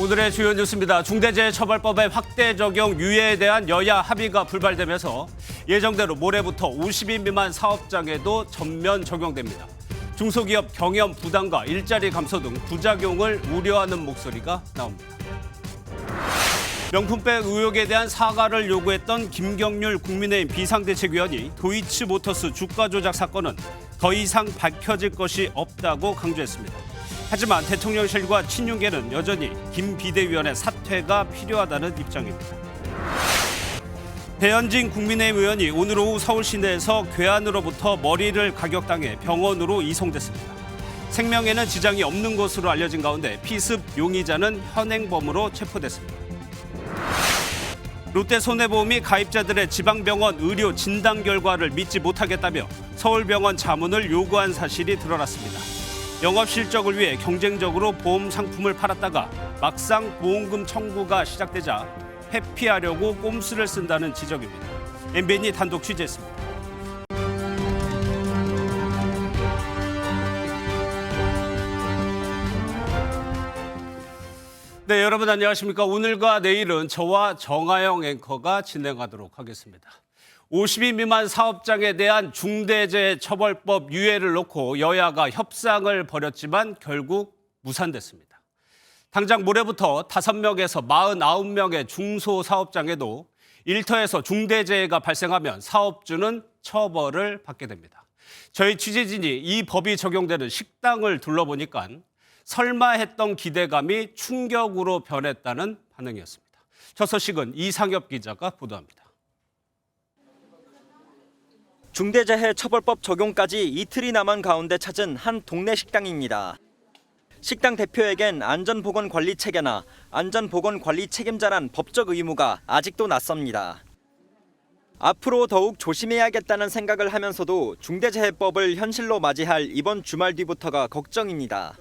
오늘의 주요 뉴스입니다. 중대재해처벌법의 확대 적용 유예에 대한 여야 합의가 불발되면서 예정대로 모레부터 50인 미만 사업장에도 전면 적용됩니다. 중소기업 경영 부담과 일자리 감소 등 부작용을 우려하는 목소리가 나옵니다. 명품백 의혹에 대한 사과를 요구했던 김경률 국민의힘 비상대책위원이 도이치모터스 주가 조작 사건은 더 이상 밝혀질 것이 없다고 강조했습니다. 하지만 대통령실과 친윤계는 여전히 김 비대위원의 사퇴가 필요하다는 입장입니다. 배현진 국민의힘 의원이 오늘 오후 서울 시내에서 괴한으로부터 머리를 가격당해 병원으로 이송됐습니다. 생명에는 지장이 없는 것으로 알려진 가운데 피습 용의자는 현행범으로 체포됐습니다. 롯데손해보험이 가입자들의 지방병원 의료 진단 결과를 믿지 못하겠다며 서울병원 자문을 요구한 사실이 드러났습니다. 영업 실적을 위해 경쟁적으로 보험 상품을 팔았다가 막상 보험금 청구가 시작되자 회피하려고 꼼수를 쓴다는 지적입니다. MBN이 단독 취재했습니다. 네, 여러분 안녕하십니까? 오늘과 내일은 저와 정하영 앵커가 진행하도록 하겠습니다. 50인 미만 사업장에 대한 중대재해처벌법 유예를 놓고 여야가 협상을 벌였지만 결국 무산됐습니다. 당장 모레부터 5명에서 49명의 중소사업장에도 일터에서 중대재해가 발생하면 사업주는 처벌을 받게 됩니다. 저희 취재진이 이 법이 적용되는 식당을 둘러보니까 설마 했던 기대감이 충격으로 변했다는 반응이었습니다. 첫 소식은 이상엽 기자가 보도합니다. 중대재해처벌법 적용까지 이틀이 남은 가운데 찾은 한 동네 식당입니다. 식당 대표에겐 안전보건관리 체계나 안전보건관리 책임자란 법적 의무가 아직도 낯섭니다. 앞으로 더욱 조심해야겠다는 생각을 하면서도 중대재해법을 현실로 맞이할 이번 주말 뒤부터가 걱정입니다.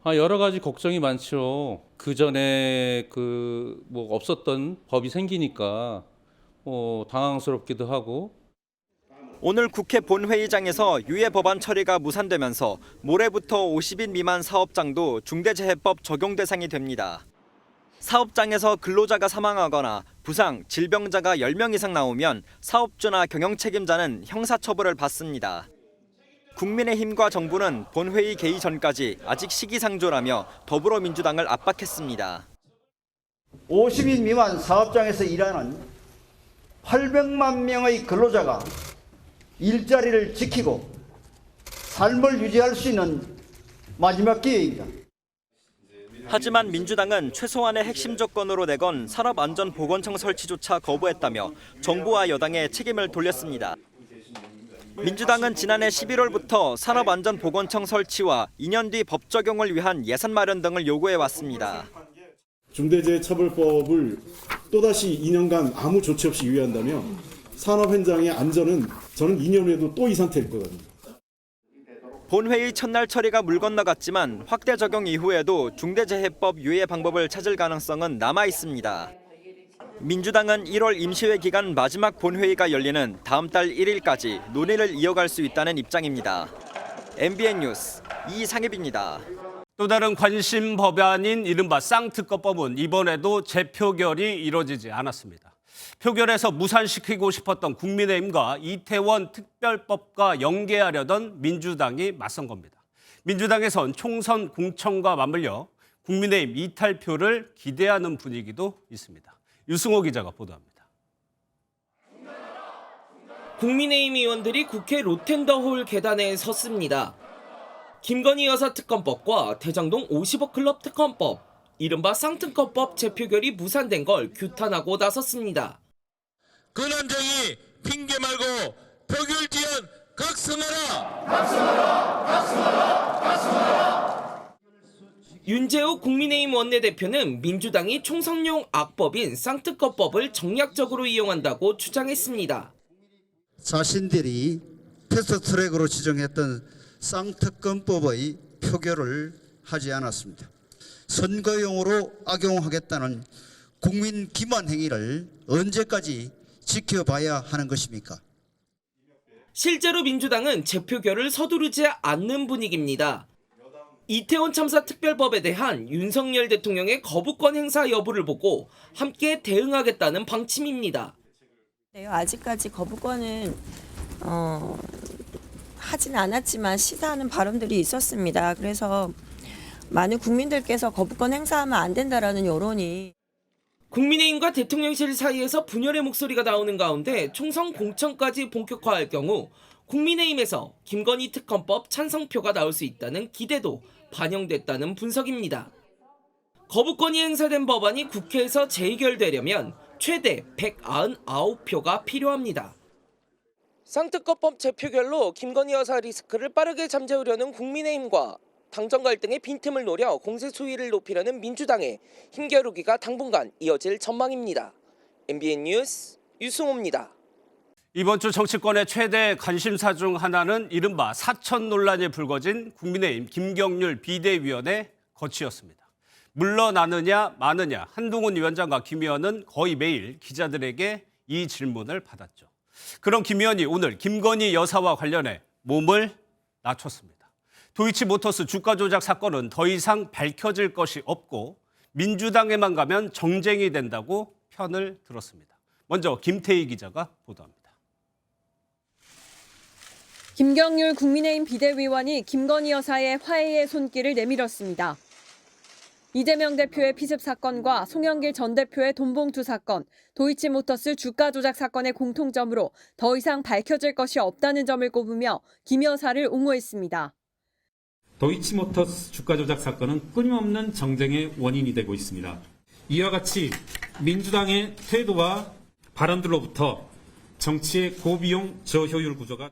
여러 가지 걱정이 많죠. 그 전에 없었던 법이 생기니까 당황스럽기도 하고. 오늘 국회 본회의장에서 유예 법안 처리가 무산되면서 모레부터 50인 미만 사업장도 중대재해법 적용 대상이 됩니다. 사업장에서 근로자가 사망하거나 부상, 질병자가 10명 이상 나오면 사업주나 경영 책임자는 형사처벌을 받습니다. 국민의힘과 정부는 본회의 개의 전까지 아직 시기상조라며 더불어민주당을 압박했습니다. 50인 미만 사업장에서 일하는 800만 명의 근로자가 일자리를 지키고 삶을 유지할 수 있는 마지막 기회입니다. 하지만 민주당은 최소한의 핵심 조건으로 내건 산업안전보건청 설치조차 거부했다며 정부와 여당에 책임을 돌렸습니다. 민주당은 지난해 11월부터 산업안전보건청 설치와 2년 뒤 법 적용을 위한 예산 마련 등을 요구해왔습니다. 중대재해처벌법을 또다시 2년간 아무 조치 없이 유예한다면 산업 현장의 안전은 저는 2년 후에도 또 이 상태일 거거든요. 본회의 첫날 처리가 물 건너갔지만 확대 적용 이후에도 중대재해법 유예 방법을 찾을 가능성은 남아 있습니다. 민주당은 1월 임시회 기간 마지막 본회의가 열리는 다음 달 1일까지 논의를 이어갈 수 있다는 입장입니다. MBN 뉴스 이상엽입니다. 또 다른 관심 법안인 이른바 쌍특검법은 이번에도 재표결이 이뤄지지 않았습니다. 표결에서 무산시키고 싶었던 국민의힘과 이태원 특별법과 연계하려던 민주당이 맞선 겁니다. 민주당에선 총선 공천과 맞물려 국민의힘 이탈표를 기대하는 분위기도 있습니다. 유승호 기자가 보도합니다. 국민의힘 의원들이 국회 로텐더홀 계단에 섰습니다. 김건희 여사 특검법과 대장동 50억 클럽 특검법, 이른바 쌍특검법 재표결이 무산된 걸 규탄하고 나섰습니다. 근한정이 핑계 말고 표결 지연 각성하라! 각성하라! 각성하라! 각성하라! 윤재욱 국민의힘 원내대표는 민주당이 총선용 악법인 쌍특검법을 정략적으로 이용한다고 주장했습니다. 자신들이 패스트트랙으로 지정했던 쌍특검법의 표결을 하지 않았습니다. 선거용으로 악용하겠다는 국민 기만 행위를 언제까지 지켜봐야 하는 것입니까? 실제로 민주당은 재표결을 서두르지 않는 분위기입니다. 이태원 참사 특별법에 대한 윤석열 대통령의 거부권 행사 여부를 보고 함께 대응하겠다는 방침입니다. 아직까지 거부권은 하진 않았지만 시사하는 발언들이 있었습니다. 그래서 많은 국민들께서 거부권 행사하면 안 된다라는 여론이. 국민의힘과 대통령실 사이에서 분열의 목소리가 나오는 가운데 총선 공천까지 본격화할 경우 국민의힘에서 김건희 특검법 찬성표가 나올 수 있다는 기대도 반영됐다는 분석입니다. 거부권이 행사된 법안이 국회에서 재의결되려면 최대 199표가 필요합니다. 쌍특검법 재표결로 김건희 여사 리스크를 빠르게 잠재우려는 국민의힘과 당정 갈등의 빈틈을 노려 공세 수위를 높이려는 민주당의 힘겨루기가 당분간 이어질 전망입니다. MBN 뉴스 유승호입니다. 이번 주 정치권의 최대 관심사 중 하나는 이른바 사천 논란이 불거진 국민의힘 김경률 비대위원의 거취였습니다. 물러나느냐 마느냐 한동훈 위원장과 김 의원은 거의 매일 기자들에게 이 질문을 받았죠. 그런 김 의원이 오늘 김건희 여사와 관련해 몸을 낮췄습니다. 도이치모터스 주가 조작 사건은 더 이상 밝혀질 것이 없고 민주당에만 가면 정쟁이 된다고 편을 들었습니다. 먼저 김태희 기자가 보도합니다. 김경률 국민의힘 비대위원이 김건희 여사의 화해의 손길을 내밀었습니다. 이재명 대표의 피습 사건과 송영길 전 대표의 돈봉투 사건, 도이치모터스 주가 조작 사건의 공통점으로 더 이상 밝혀질 것이 없다는 점을 꼽으며 김 여사를 옹호했습니다. 도이치모터스 주가 조작 사건은 끊임없는 정쟁의 원인이 되고 있습니다. 이와 같이 민주당의 태도와 발언들로부터 정치의 고비용 저효율 구조가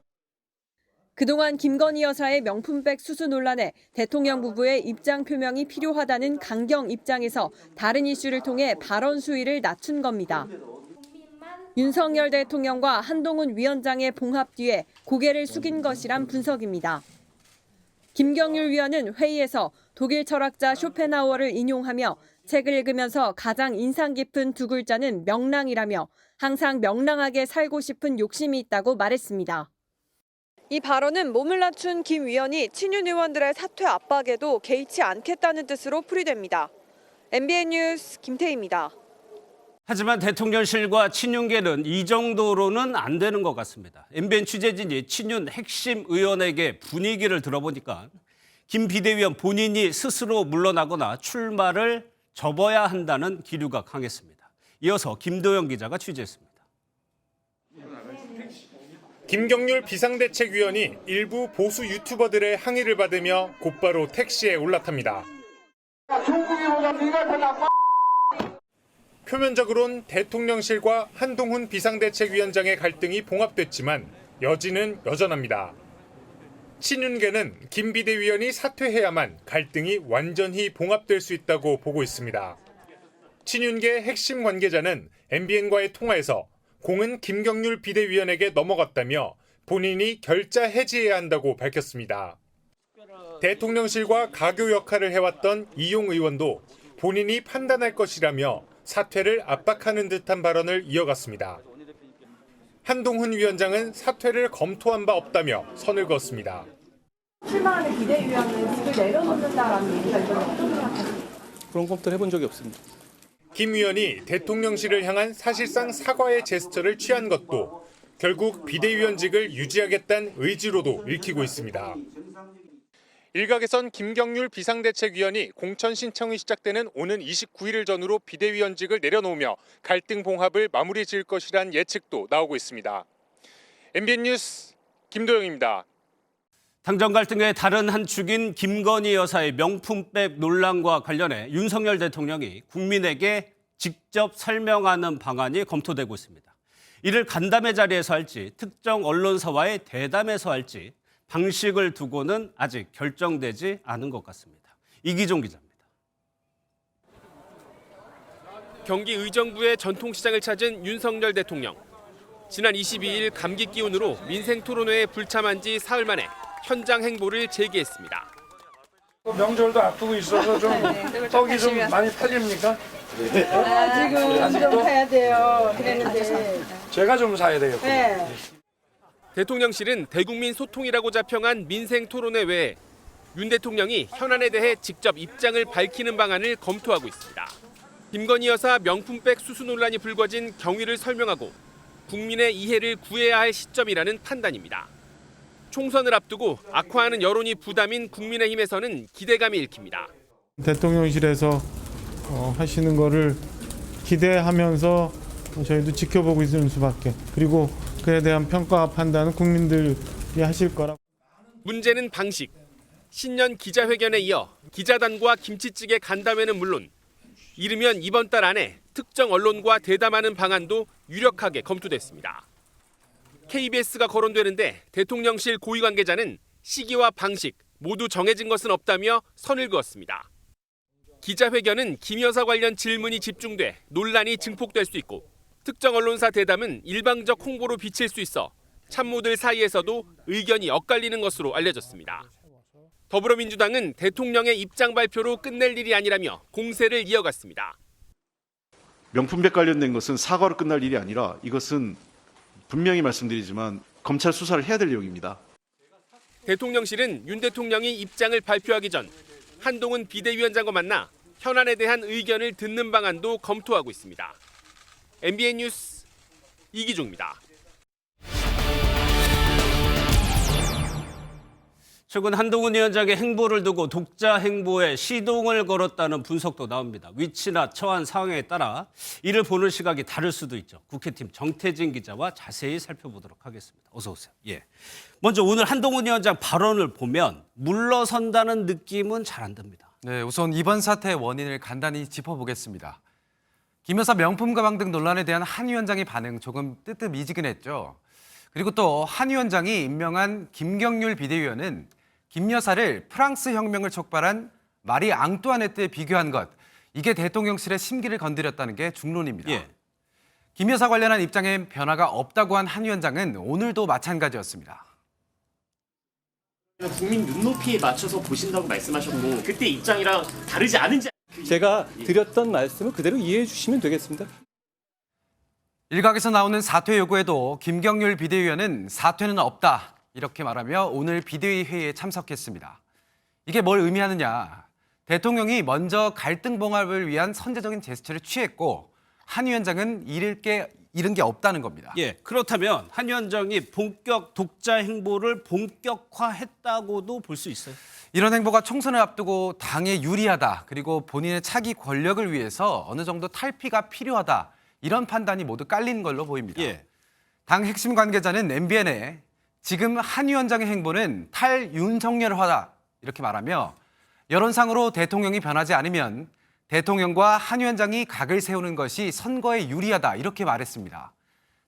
그동안 김건희 여사의 명품백 수수 논란에 대통령 부부의 입장 표명이 필요하다는 강경 입장에서 다른 이슈를 통해 발언 수위를 낮춘 겁니다. 윤석열 대통령과 한동훈 위원장의 봉합 뒤에 고개를 숙인 것이란 분석입니다. 김경률 위원은 회의에서 독일 철학자 쇼펜하우어를 인용하며 책을 읽으면서 가장 인상 깊은 두 글자는 명랑이라며 항상 명랑하게 살고 싶은 욕심이 있다고 말했습니다. 이 발언은 몸을 낮춘 김 위원이 친윤 의원들의 사퇴 압박에도 개의치 않겠다는 뜻으로 풀이됩니다. MBN 뉴스 김태희입니다. 하지만 대통령실과 친윤계는 이 정도로는 안 되는 것 같습니다. MBN 취재진이 친윤 핵심 의원에게 분위기를 들어보니까 김 비대위원 본인이 스스로 물러나거나 출마를 접어야 한다는 기류가 강했습니다. 이어서 김도영 기자가 취재했습니다. 김경률 비상대책위원이 일부 보수 유튜버들의 항의를 받으며 곧바로 택시에 올라탑니다. 표면적으론 대통령실과 한동훈 비상대책위원장의 갈등이 봉합됐지만 여지는 여전합니다. 친윤계는 김 비대위원이 사퇴해야만 갈등이 완전히 봉합될 수 있다고 보고 있습니다. 친윤계 핵심 관계자는 MBN과의 통화에서 공은 김경률 비대위원에게 넘어갔다며 본인이 결자 해지해야 한다고 밝혔습니다. 대통령실과 가교 역할을 해왔던 이용 의원도 본인이 판단할 것이라며 사퇴를 압박하는 듯한 발언을 이어갔습니다. 한동훈 위원장은 사퇴를 검토한 바 없다며 선을 그었습니다. 출마하는 비대위원은 직을 내려놓는다라는 얘기가 있던데 어떻게 생각하세요? 그런 검토를 해본 적이 없습니다. 김 의원이 대통령실을 향한 사실상 사과의 제스처를 취한 것도 결국 비대위원직을 유지하겠다는 의지로도 읽히고 있습니다. 일각에선 김경률 비상대책위원이 공천 신청이 시작되는 오는 29일을 전후로 비대위원직을 내려놓으며 갈등 봉합을 마무리 지을 것이란 예측도 나오고 있습니다. MBN 뉴스 김도영입니다. 당정 갈등의 다른 한 축인 김건희 여사의 명품백 논란과 관련해 윤석열 대통령이 국민에게 직접 설명하는 방안이 검토되고 있습니다. 이를 간담회 자리에서 할지 특정 언론사와의 대담에서 할지 방식을 두고는 아직 결정되지 않은 것 같습니다. 이기종 기자입니다. 경기 의정부의 전통시장을 찾은 윤석열 대통령. 지난 22일 감기 기운으로 민생토론회에 불참한 지 사흘 만에 현장 행보를 재개했습니다. 명절도 앞두고 있어서 좀 떡이 좀 많이 팔립니까? 지금 좀 사야 돼요. 그랬는데 제가 좀 사야 되겠군요. 네. 대통령실은 대국민 소통이라고 자평한 민생토론회 외에 윤 대통령이 현안에 대해 직접 입장을 밝히는 방안을 검토하고 있습니다. 김건희 여사 명품백 수수 논란이 불거진 경위를 설명하고 국민의 이해를 구해야 할 시점이라는 판단입니다. 총선을 앞두고 악화하는 여론이 부담인 국민의힘에서는 기대감이 읽힙니다. 대통령실에서 하시는 거를 기대하면서 저희도 지켜보고 있는 수밖에. 그리고 그에 대한 평가와 판단은 국민들이 하실 거라고. 문제는 방식. 신년 기자회견에 이어 기자단과 김치찌개 간담회는 물론 이르면 이번 달 안에 특정 언론과 대담하는 방안도 유력하게 검토됐습니다. KBS가 거론되는데 대통령실 고위 관계자는 시기와 방식 모두 정해진 것은 없다며 선을 그었습니다. 기자회견은 김 여사 관련 질문이 집중돼 논란이 증폭될 수 있고 특정 언론사 대담은 일방적 홍보로 비칠 수 있어 참모들 사이에서도 의견이 엇갈리는 것으로 알려졌습니다. 더불어민주당은 대통령의 입장 발표로 끝낼 일이 아니라며 공세를 이어갔습니다. 명품백 관련된 것은 사과로 끝날 일이 아니라 이것은 분명히 말씀드리지만 검찰 수사를 해야 될 내용입니다. 대통령실은 윤 대통령이 입장을 발표하기 전 한동훈 비대위원장과 만나 현안에 대한 의견을 듣는 방안도 검토하고 있습니다. MBN 뉴스 이기종입니다. 최근 한동훈 위원장의 행보를 두고 독자 행보에 시동을 걸었다는 분석도 나옵니다. 위치나 처한 상황에 따라 이를 보는 시각이 다를 수도 있죠. 국회팀 정태진 기자와 자세히 살펴보도록 하겠습니다. 어서 오세요. 예. 먼저 오늘 한동훈 위원장 발언을 보면 물러선다는 느낌은 잘 안 듭니다. 네, 우선 이번 사태의 원인을 간단히 짚어보겠습니다. 김 여사 명품 가방 등 논란에 대한 한 위원장의 반응 조금 뜨뜻미지근했죠. 그리고 또 한 위원장이 임명한 김경률 비대위원은 김 여사를 프랑스 혁명을 촉발한 마리 앙뚜아네트에 비교한 것, 이게 대통령실의 심기를 건드렸다는 게 중론입니다. 예. 김 여사 관련한 입장에 변화가 없다고 한 한 위원장은 오늘도 마찬가지였습니다. 국민 눈높이에 맞춰서 보신다고 말씀하셨고 그때 입장이랑 다르지 않은지 제가 드렸던 말씀을 그대로 이해해 주시면 되겠습니다. 일각에서 나오는 사퇴 요구에도 김경률 비대위원은 사퇴는 없다 이렇게 말하며 오늘 비대위 회의에 참석했습니다. 이게 뭘 의미하느냐? 대통령이 먼저 갈등 봉합을 위한 선제적인 제스처를 취했고 한 위원장은 잃은 게 없다는 겁니다. 예, 그렇다면 한 위원장이 본격 독자 행보를 본격화했다고도 볼 수 있어요. 이런 행보가 총선을 앞두고 당에 유리하다, 그리고 본인의 차기 권력을 위해서 어느 정도 탈피가 필요하다, 이런 판단이 모두 깔린 걸로 보입니다. 예. 당 핵심 관계자는 MBN에 지금 한 위원장의 행보는 탈윤석열화다 이렇게 말하며 여론상으로 대통령이 변하지 않으면 대통령과 한 위원장이 각을 세우는 것이 선거에 유리하다 이렇게 말했습니다.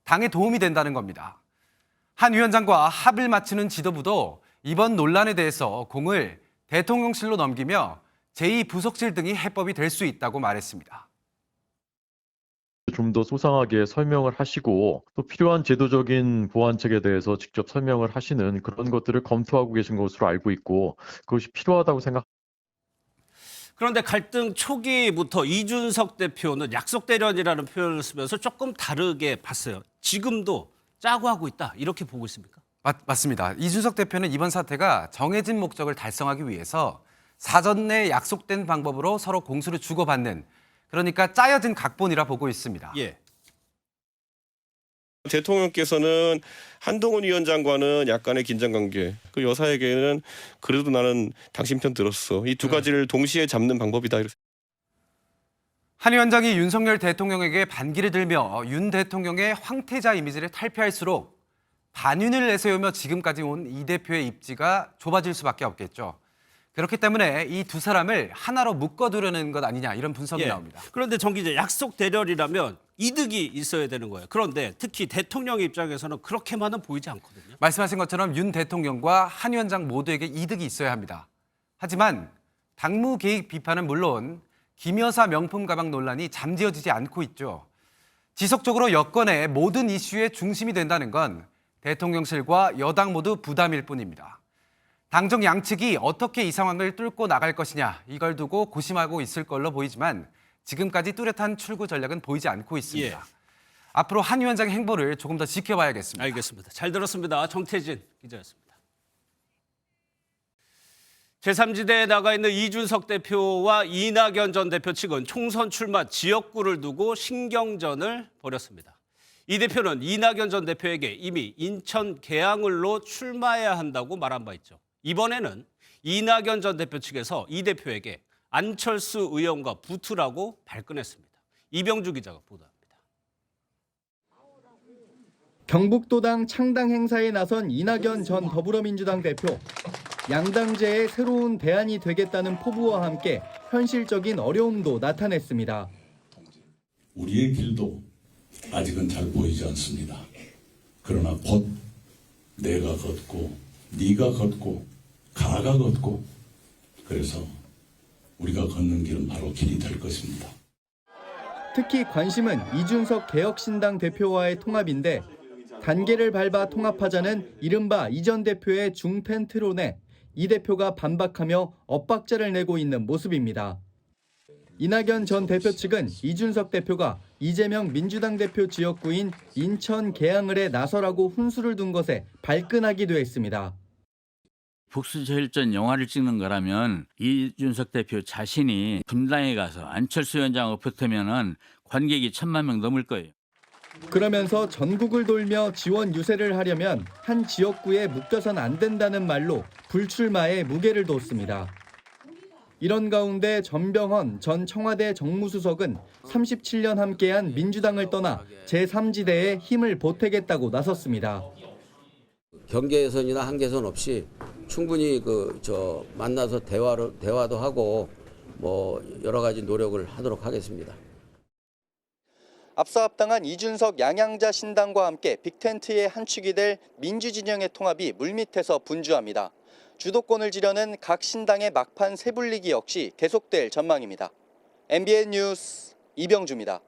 당에 도움이 된다는 겁니다. 한 위원장과 합을 맞추는 지도부도 이번 논란에 대해서 공을 대통령실로 넘기며 제2부속실 등이 해법이 될 수 있다고 말했습니다. 좀 더 소상하게 설명을 하시고 또 필요한 제도적인 보완책에 대해서 직접 설명을 하시는 그런 것들을 검토하고 계신 것으로 알고 있고 그것이 필요하다고 생각합니다. 그런데 갈등 초기부터 이준석 대표는 약속 대련이라는 표현을 쓰면서 조금 다르게 봤어요. 지금도 짜고 하고 있다 이렇게 보고 있습니까? 맞습니다. 이준석 대표는 이번 사태가 정해진 목적을 달성하기 위해서 사전에 약속된 방법으로 서로 공수를 주고받는, 그러니까 짜여진 각본이라 보고 있습니다. 예. 대통령께서는 한동훈 위원장과는 약간의 긴장관계, 그 여사에게는 그래도 나는 당신 편 들었어. 이 두 가지를 동시에 잡는 방법이다. 한 위원장이 윤석열 대통령에게 반기를 들며 윤 대통령의 황태자 이미지를 탈피할수록 반윤을 내세우며 지금까지 온 이 대표의 입지가 좁아질 수밖에 없겠죠. 그렇기 때문에 이 두 사람을 하나로 묶어두려는 것 아니냐, 이런 분석이 나옵니다. 그런데 정 기자, 약속 대련이라면 이득이 있어야 되는 거예요. 그런데 특히 대통령 입장에서는 그렇게만은 보이지 않거든요. 말씀하신 것처럼 윤 대통령과 한 위원장 모두에게 이득이 있어야 합니다. 하지만 당무 개입 비판은 물론 김 여사 명품 가방 논란이 잠재워지지 않고 있죠. 지속적으로 여권의 모든 이슈의 중심이 된다는 건 대통령실과 여당 모두 부담일 뿐입니다. 당정 양측이 어떻게 이 상황을 뚫고 나갈 것이냐, 이걸 두고 고심하고 있을 걸로 보이지만 지금까지 뚜렷한 출구 전략은 보이지 않고 있습니다. 예. 앞으로 한 위원장의 행보를 조금 더 지켜봐야겠습니다. 알겠습니다. 잘 들었습니다. 정태진 기자였습니다. 제3지대에 나가 있는 이준석 대표와 이낙연 전 대표 측은 총선 출마 지역구를 두고 신경전을 벌였습니다. 이 대표는 이낙연 전 대표에게 이미 인천 계양을로 출마해야 한다고 말한 바 있죠. 이번에는 이낙연 전 대표 측에서 이 대표에게 안철수 의원과 붙으라고 발끈했습니다. 이병주 기자가 보도합니다. 경북도당 창당 행사에 나선 이낙연 전 더불어민주당 대표. 양당제의 새로운 대안이 되겠다는 포부와 함께 현실적인 어려움도 나타냈습니다. 우리의 길도 아직은 잘 보이지 않습니다. 그러나 곧 내가 걷고 네가 걷고 가가 걷고 그래서 우리가 걷는 길은 바로 길이 될 것입니다. 특히 관심은 이준석 개혁신당 대표와의 통합인데 단계를 밟아 통합하자는 이른바 이 전 대표의 중텐트론에 이 대표가 반박하며 엇박자를 내고 있는 모습입니다. 이낙연 전 대표 측은 이준석 대표가 이재명 민주당 대표 지역구인 인천 계양을에 나서라고 훈수를 둔 것에 발끈하기도 했습니다. 복수절전 영화를 찍는 거라면 이준석 대표 자신이 분당에 가서 안철수 위원장하고 붙으면 관객이 1,000만 명 넘을 거예요. 그러면서 전국을 돌며 지원 유세를 하려면 한 지역구에 묶여선 안 된다는 말로 불출마에 무게를 뒀습니다. 이런 가운데 전병헌 전 청와대 정무수석은 37년 함께한 민주당을 떠나 제3지대에 힘을 보태겠다고 나섰습니다. 경계선이나 한계선 없이 충분히 만나서 대화도 하고 여러 가지 노력을 하도록 하겠습니다. 앞서 합당한 이준석 양양자 신당과 함께 빅텐트의 한 축이 될 민주진영의 통합이 물밑에서 분주합니다. 주도권을 지려는 각 신당의 막판 세불리기 역시 계속될 전망입니다. MBN 뉴스 이병주입니다.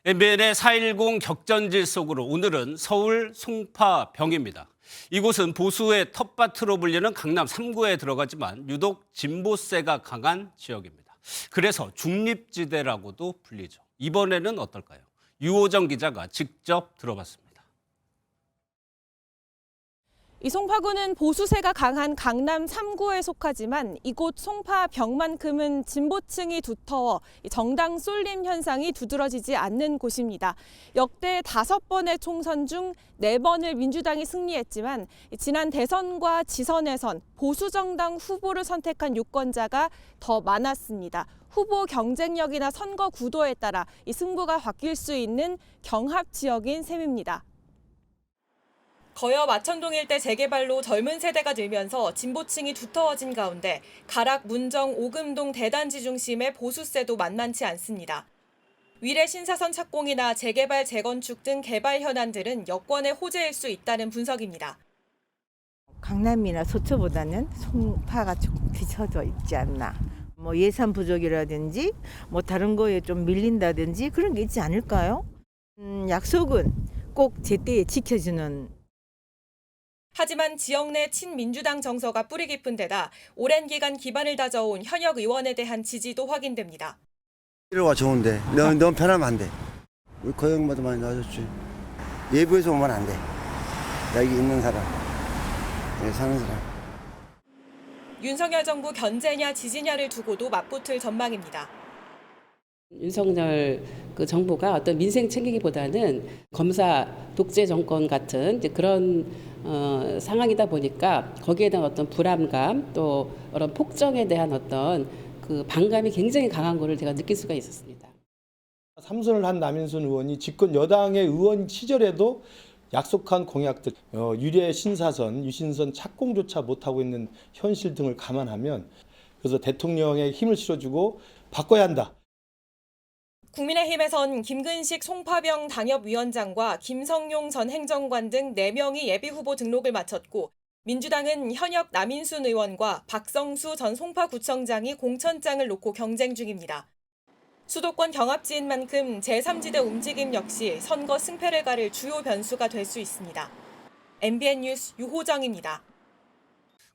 MBN의 4.10 격전지 속으로 오늘은 서울 송파병입니다. 이곳은 보수의 텃밭으로 불리는 강남 3구에 들어가지만 유독 진보세가 강한 지역입니다. 그래서 중립지대라고도 불리죠. 이번에는 어떨까요? 유호정 기자가 직접 들어봤습니다. 이 송파구는 보수세가 강한 강남 3구에 속하지만 이곳 송파병만큼은 진보층이 두터워 정당 쏠림 현상이 두드러지지 않는 곳입니다. 역대 5번의 총선 중 4번을 민주당이 승리했지만 지난 대선과 지선에선 보수정당 후보를 선택한 유권자가 더 많았습니다. 후보 경쟁력이나 선거 구도에 따라 이 승부가 바뀔 수 있는 경합 지역인 셈입니다. 거여 마천동 일대 재개발로 젊은 세대가 늘면서 진보층이 두터워진 가운데 가락, 문정, 오금동 대단지 중심의 보수세도 만만치 않습니다. 위례 신사선 착공이나 재개발, 재건축 등 개발 현안들은 여권의 호재일 수 있다는 분석입니다. 강남이나 소초보다는 송파가 조금 뒤쳐져 있지 않나. 예산 부족이라든지 다른 거에 좀 밀린다든지 그런 게 있지 않을까요? 약속은 꼭 제때에 지켜주는. 하지만 지역 내 친민주당 정서가 뿌리 깊은 데다 오랜 기간 기반을 다져온 현역 의원에 대한 지지도 확인됩니다. 이러가 좋은데 너무 편하면 안 돼. 우리 고용마도 많이 나아졌지. 예부에서 오면 안 돼. 여기 있는 사람, 여기 사는 사람. 윤석열 정부 견제냐 지지냐를 두고도 맞붙을 전망입니다. 윤석열 정부가 어떤 민생 챙기기보다는 검사 독재 정권 같은 그런 상황이다 보니까 거기에 대한 어떤 불안감 또 그런 폭정에 대한 어떤 반감이 굉장히 강한 것을 제가 느낄 수가 있었습니다. 3선을 한 남인순 의원이 집권 여당의 의원 시절에도 약속한 공약들, 유례 신사선, 유신선 착공조차 못하고 있는 현실 등을 감안하면 그래서 대통령에 힘을 실어주고 바꿔야 한다. 국민의힘에선 김근식 송파병 당협위원장과 김성용 전 행정관 등 4명이 예비후보 등록을 마쳤고 민주당은 현역 남인순 의원과 박성수 전 송파구청장이 공천장을 놓고 경쟁 중입니다. 수도권 경합지인 만큼 제3지대 움직임 역시 선거 승패를 가릴 주요 변수가 될 수 있습니다. MBN 뉴스 유호정입니다.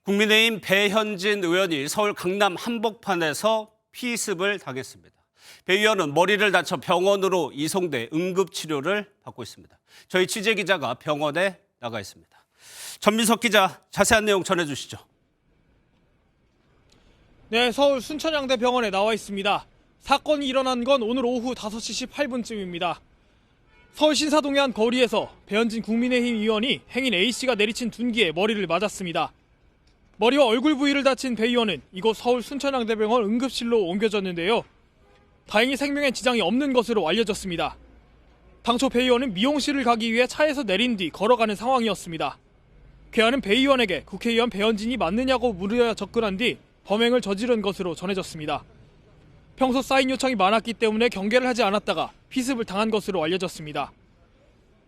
국민의힘 배현진 의원이 서울 강남 한복판에서 피습을 당했습니다. 배 의원은 머리를 다쳐 병원으로 이송돼 응급치료를 받고 있습니다. 저희 취재기자가 병원에 나가 있습니다. 전민석 기자, 자세한 내용 전해주시죠. 네, 서울 순천향대병원에 나와 있습니다. 사건이 일어난 건 오늘 오후 5시 18분쯤입니다. 서울 신사동의 한 거리에서 배현진 국민의힘 의원이 행인 A씨가 내리친 둔기에 머리를 맞았습니다. 머리와 얼굴 부위를 다친 배 의원은 이곳 서울 순천향대병원 응급실로 옮겨졌는데요. 다행히 생명에 지장이 없는 것으로 알려졌습니다. 당초 배 의원은 미용실을 가기 위해 차에서 내린 뒤 걸어가는 상황이었습니다. 괴한은 배 의원에게 국회의원 배현진이 맞느냐고 물으려 접근한 뒤 범행을 저지른 것으로 전해졌습니다. 평소 사인 요청이 많았기 때문에 경계를 하지 않았다가 피습을 당한 것으로 알려졌습니다.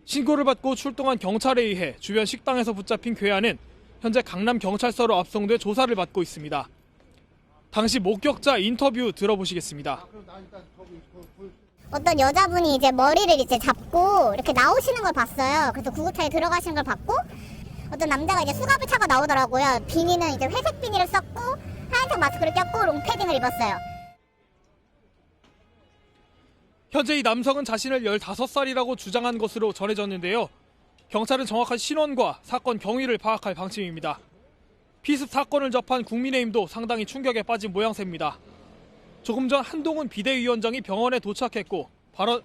신고를 받고 출동한 경찰에 의해 주변 식당에서 붙잡힌 괴한은 현재 강남경찰서로 압송돼 조사를 받고 있습니다. 당시 목격자 인터뷰 들어보시겠습니다. 어떤 여자분이 이제 머리를 이제 잡고 이렇게 나오시는 걸 봤어요. 그래서 구급차에 들어가시는 걸 봤고 어떤 남자가 이제 수갑을 차고 나오더라고요. 비니는 이제 회색 비니를 썼고 하얀색 마스크를 꼈고 롱패딩을 입었어요. 현재 이 남성은 자신을 15살이라고 주장한 것으로 전해졌는데요. 경찰은 정확한 신원과 사건 경위를 파악할 방침입니다. 피습 사건을 접한 국민의힘도 상당히 충격에 빠진 모양새입니다. 조금 전 한동훈 비대위원장이 병원에 도착했고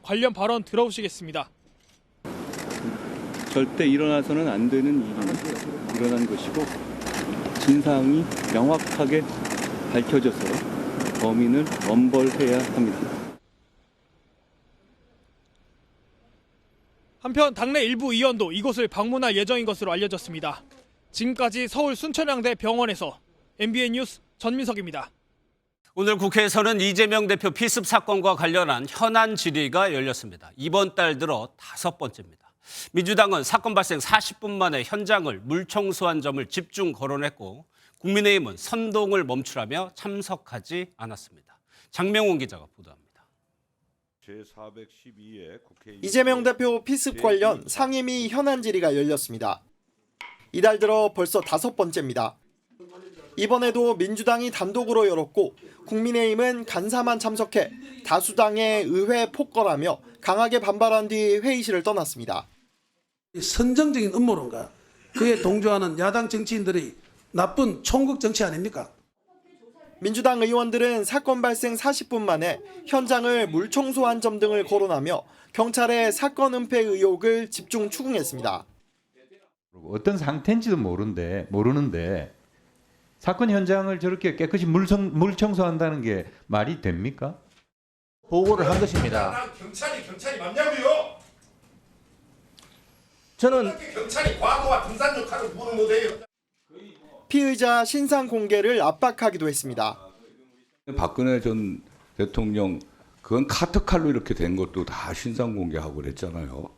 관련 발언 들어보시겠습니다. 절대 일어나서는 안 되는 일이 일어난 것이고 진상이 명확하게 밝혀져서 범인을 엄벌해야 합니다. 한편 당내 일부 의원도 이곳을 방문할 예정인 것으로 알려졌습니다. 지금까지 서울 순천향대 병원에서 MBN 뉴스 전민석입니다. 오늘 국회에서는 이재명 대표 피습 사건과 관련한 현안 질의가 열렸습니다. 이번 달 들어 5번째입니다. 민주당은 사건 발생 40분 만에 현장을 물청소한 점을 집중 거론했고 국민의힘은 선동을 멈추라며 참석하지 않았습니다. 장명훈 기자가 보도합니다. 이재명 대표 피습 관련 상임위 현안 질의가 열렸습니다. 이달 들어 벌써 5번째입니다. 이번에도 민주당이 단독으로 열었고 국민의힘은 간사만 참석해 다수당의 의회 폭거라며 강하게 반발한 뒤 회의실을 떠났습니다. 선정적인 음모론가 그에 동조하는 야당 정치인들의 나쁜 총국 정치 아닙니까? 민주당 의원들은 사건 발생 40분 만에 현장을 물청소한 점 등을 거론하며 경찰의 사건 은폐 의혹을 집중 추궁했습니다. 어떤 상태인지도 모르는데 사건 현장을 저렇게 깨끗이 물청소한다는 게 말이 됩니까? 보고를 한 것입니다. 경찰이 맞냐고요? 저는 경찰이 과거와 등산 역할을 구분 못해요. 피의자 신상 공개를 압박하기도 했습니다. 박근혜 전 대통령 그건 카트칼로 이렇게 된 것도 다 신상 공개하고 그랬잖아요.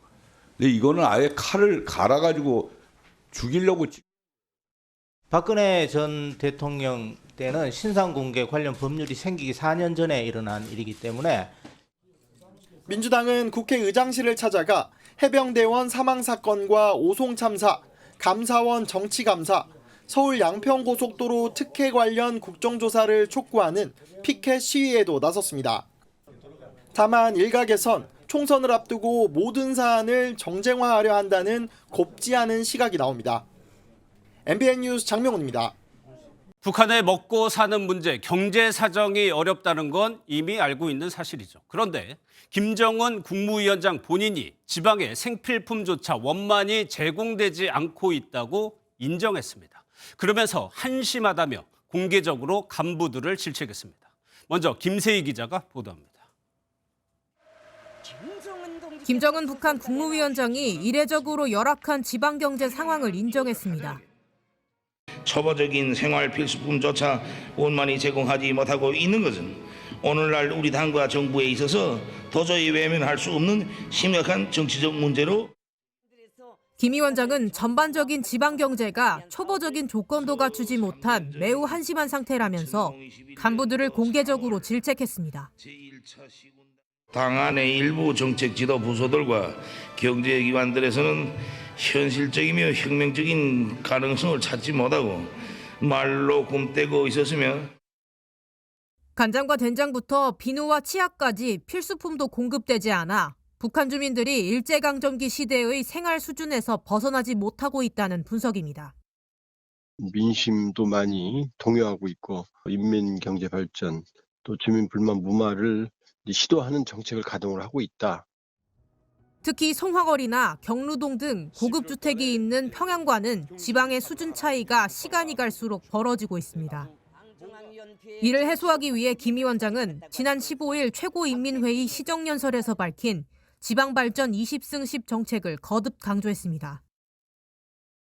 근데 이거는 아예 칼을 갈아가지고 죽이려고. 박근혜 전 대통령 때는 신상 공개 관련 법률이 생기기 4년 전에 일어난 일이기 때문에 민주당은 국회의장실을 찾아가 해병대원 사망 사건과 오송 참사, 감사원 정치감사, 서울 양평고속도로 특혜 관련 국정조사를 촉구하는 피켓 시위에도 나섰습니다. 다만 일각에선 총선을 앞두고 모든 사안을 정쟁화하려 한다는 곱지 않은 시각이 나옵니다. MBN 뉴스 장명훈입니다. 북한의 먹고 사는 문제, 경제 사정이 어렵다는 건 이미 알고 있는 사실이죠. 그런데 김정은 국무위원장 본인이 지방에 생필품조차 원만히 제공되지 않고 있다고 인정했습니다. 그러면서 한심하다며 공개적으로 간부들을 질책했습니다. 먼저 김세희 기자가 보도합니다. 김정은 북한 국무위원장이 이례적으로 열악한 지방경제 상황을 인정했습니다. 초보적인 생활 필수품조차 원만히 제공하지 못하고 있는 것은 오늘날 우리 당과 정부에 있어서 도저히 외면할 수 없는 심각한 정치적 문제로 김 위원장은 전반적인 지방경제가 초보적인 조건도 갖추지 못한 매우 한심한 상태라면서 간부들을 공개적으로 질책했습니다. 당 안의 일부 정책 지도 부서들과 경제기관들에서는 현실적이며 혁명적인 가능성을 찾지 못하고 말로 굼떼고 있었으며 간장과 된장부터 비누와 치약까지 필수품도 공급되지 않아 북한 주민들이 일제강점기 시대의 생활 수준에서 벗어나지 못하고 있다는 분석입니다. 민심도 많이 동요하고 있고 인민 경제 발전 또 주민 불만 무마를 시도하는 정책을 가동을 하고 있다. 특히 송화거리나 경루동 등 고급 주택이 있는 평양과는 지방의 수준 차이가 시간이 갈수록 벌어지고 있습니다. 이를 해소하기 위해 김 위원장은 지난 15일 최고인민회의 시정연설에서 밝힌 지방발전 20승 10 정책을 거듭 강조했습니다.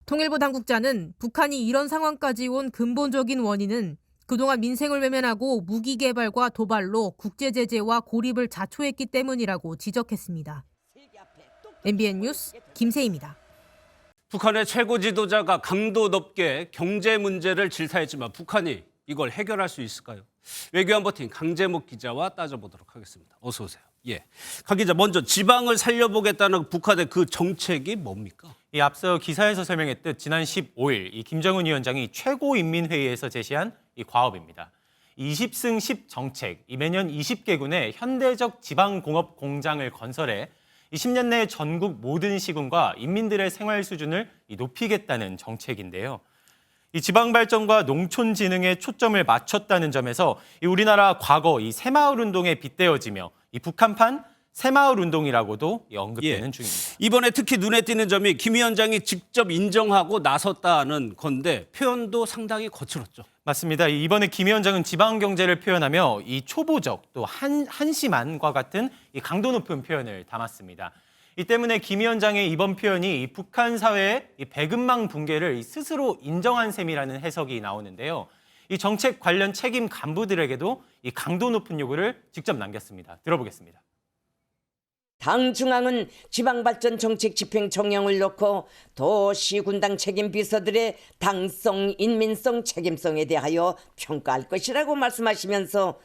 통일부 당국자는 북한이 이런 상황까지 온 근본적인 원인은 그동안 민생을 외면하고 무기 개발과 도발로 국제 제재와 고립을 자초했기 때문이라고 지적했습니다. MBN 뉴스 김세희입니다. 북한의 최고 지도자가 강도 높게 경제 문제를 질타했지만 북한이 이걸 해결할 수 있을까요? 외교안보팀 강재목 기자와 따져보도록 하겠습니다. 어서 오세요. 예, 강 기자, 먼저 지방을 살려보겠다는 북한의 그 정책이 뭡니까? 앞서 기사에서 설명했듯 지난 15일 이 김정은 위원장이 최고인민회의에서 제시한 이 과업입니다. 20승 10 정책, 매년 20개군의 현대적 지방공업 공장을 건설해 20년 내 전국 모든 시군과 인민들의 생활 수준을 높이겠다는 정책인데요. 이 지방발전과 농촌진흥에 초점을 맞췄다는 점에서 우리나라 과거 이 새마을 운동에 빗대어지며 이 북한판 새마을 운동이라고도 언급되는 중입니다. 이번에 특히 눈에 띄는 점이 김 위원장이 직접 인정하고 나섰다는 건데 표현도 상당히 거칠었죠. 맞습니다. 이번에 김 위원장은 지방 경제를 표현하며 이 초보적 또 한심한과 같은 이 강도 높은 표현을 담았습니다. 이 때문에 김 위원장의 이번 표현이 북한 사회의 이 배근망 붕괴를 스스로 인정한 셈이라는 해석이 나오는데요. 이 정책 관련 책임 간부들에게도 이 강도 높은 요구를 직접 남겼습니다. 들어보겠습니다. 당 중앙은 지방발전 정책 집행 정령을 놓고 도시 군당 책임 비서들의 당성, 인민성, 책임성에 대하여 평가할 것이라고 말씀하시면서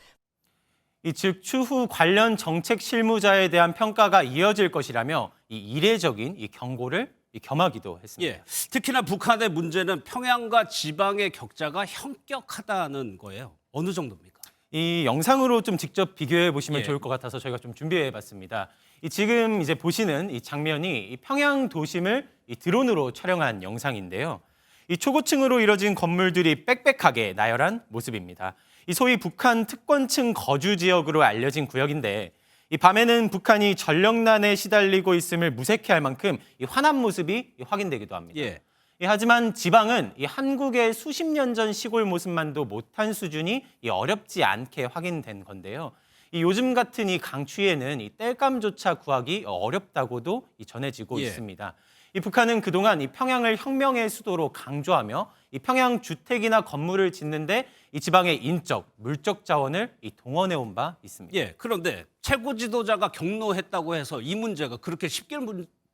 즉 추후 관련 정책 실무자에 대한 평가가 이어질 것이라며 이 이례적인 이 경고를 겸하기도 했습니다. 예, 특히나 북한의 문제는 평양과 지방의 격차가 현격하다는 거예요. 어느 정도입니까? 이 영상으로 좀 직접 비교해 보시면 좋을 것 같아서 저희가 좀 준비해 봤습니다. 지금 이제 보시는 이 장면이 이 평양 도심을 이 드론으로 촬영한 영상인데요. 이 초고층으로 이뤄진 건물들이 빽빽하게 나열한 모습입니다. 이 소위 북한 특권층 거주 지역으로 알려진 구역인데 이 밤에는 북한이 전력난에 시달리고 있음을 무색해할 만큼 이 환한 모습이 확인되기도 합니다. 예. 하지만 지방은 이 한국의 수십 년 전 시골 모습만도 못한 수준이 어렵지 않게 확인된 건데요. 요즘 같은 이 강추위에는 이 땔감조차 구하기 어렵다고도 전해지고 있습니다. 북한은 그동안 이 평양을 혁명의 수도로 강조하며 이 평양 주택이나 건물을 짓는데 이 지방의 인적, 물적 자원을 동원해온 바 있습니다. 예, 그런데 최고 지도자가 경로했다고 해서 이 문제가 그렇게 쉽게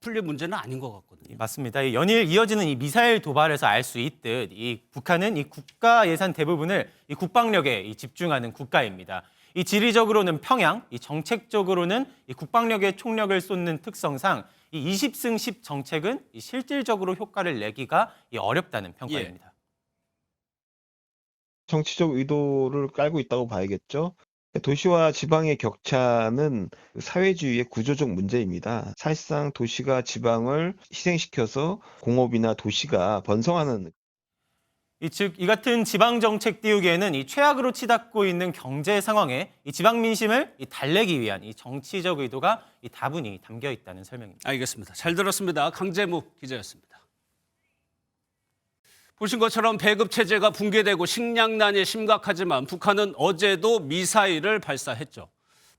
풀릴 문제는 아닌 것 같거든요. 맞습니다. 연일 이어지는 이 미사일 도발에서 알 수 있듯 이 북한은 이 국가 예산 대부분을 이 국방력에 집중하는 국가입니다. 이 지리적으로는 평양, 이 정책적으로는 이 국방력에 총력을 쏟는 특성상 이 20승 10 정책은 이 실질적으로 효과를 내기가 어렵다는 평가입니다. 정치적 의도를 깔고 있다고 봐야겠죠. 도시와 지방의 격차는 사회주의의 구조적 문제입니다. 사실상 도시가 지방을 희생시켜서 공업이나 도시가 번성하는 즉 이 같은 지방 정책 띄우기에는 이 최악으로 치닫고 있는 경제 상황에 이 지방 민심을 달래기 위한 이 정치적 의도가 다분히 담겨 있다는 설명입니다. 알겠습니다. 잘 들었습니다. 강재목 기자였습니다. 보신 것처럼 배급 체제가 붕괴되고 식량난이 심각하지만 북한은 어제도 미사일을 발사했죠.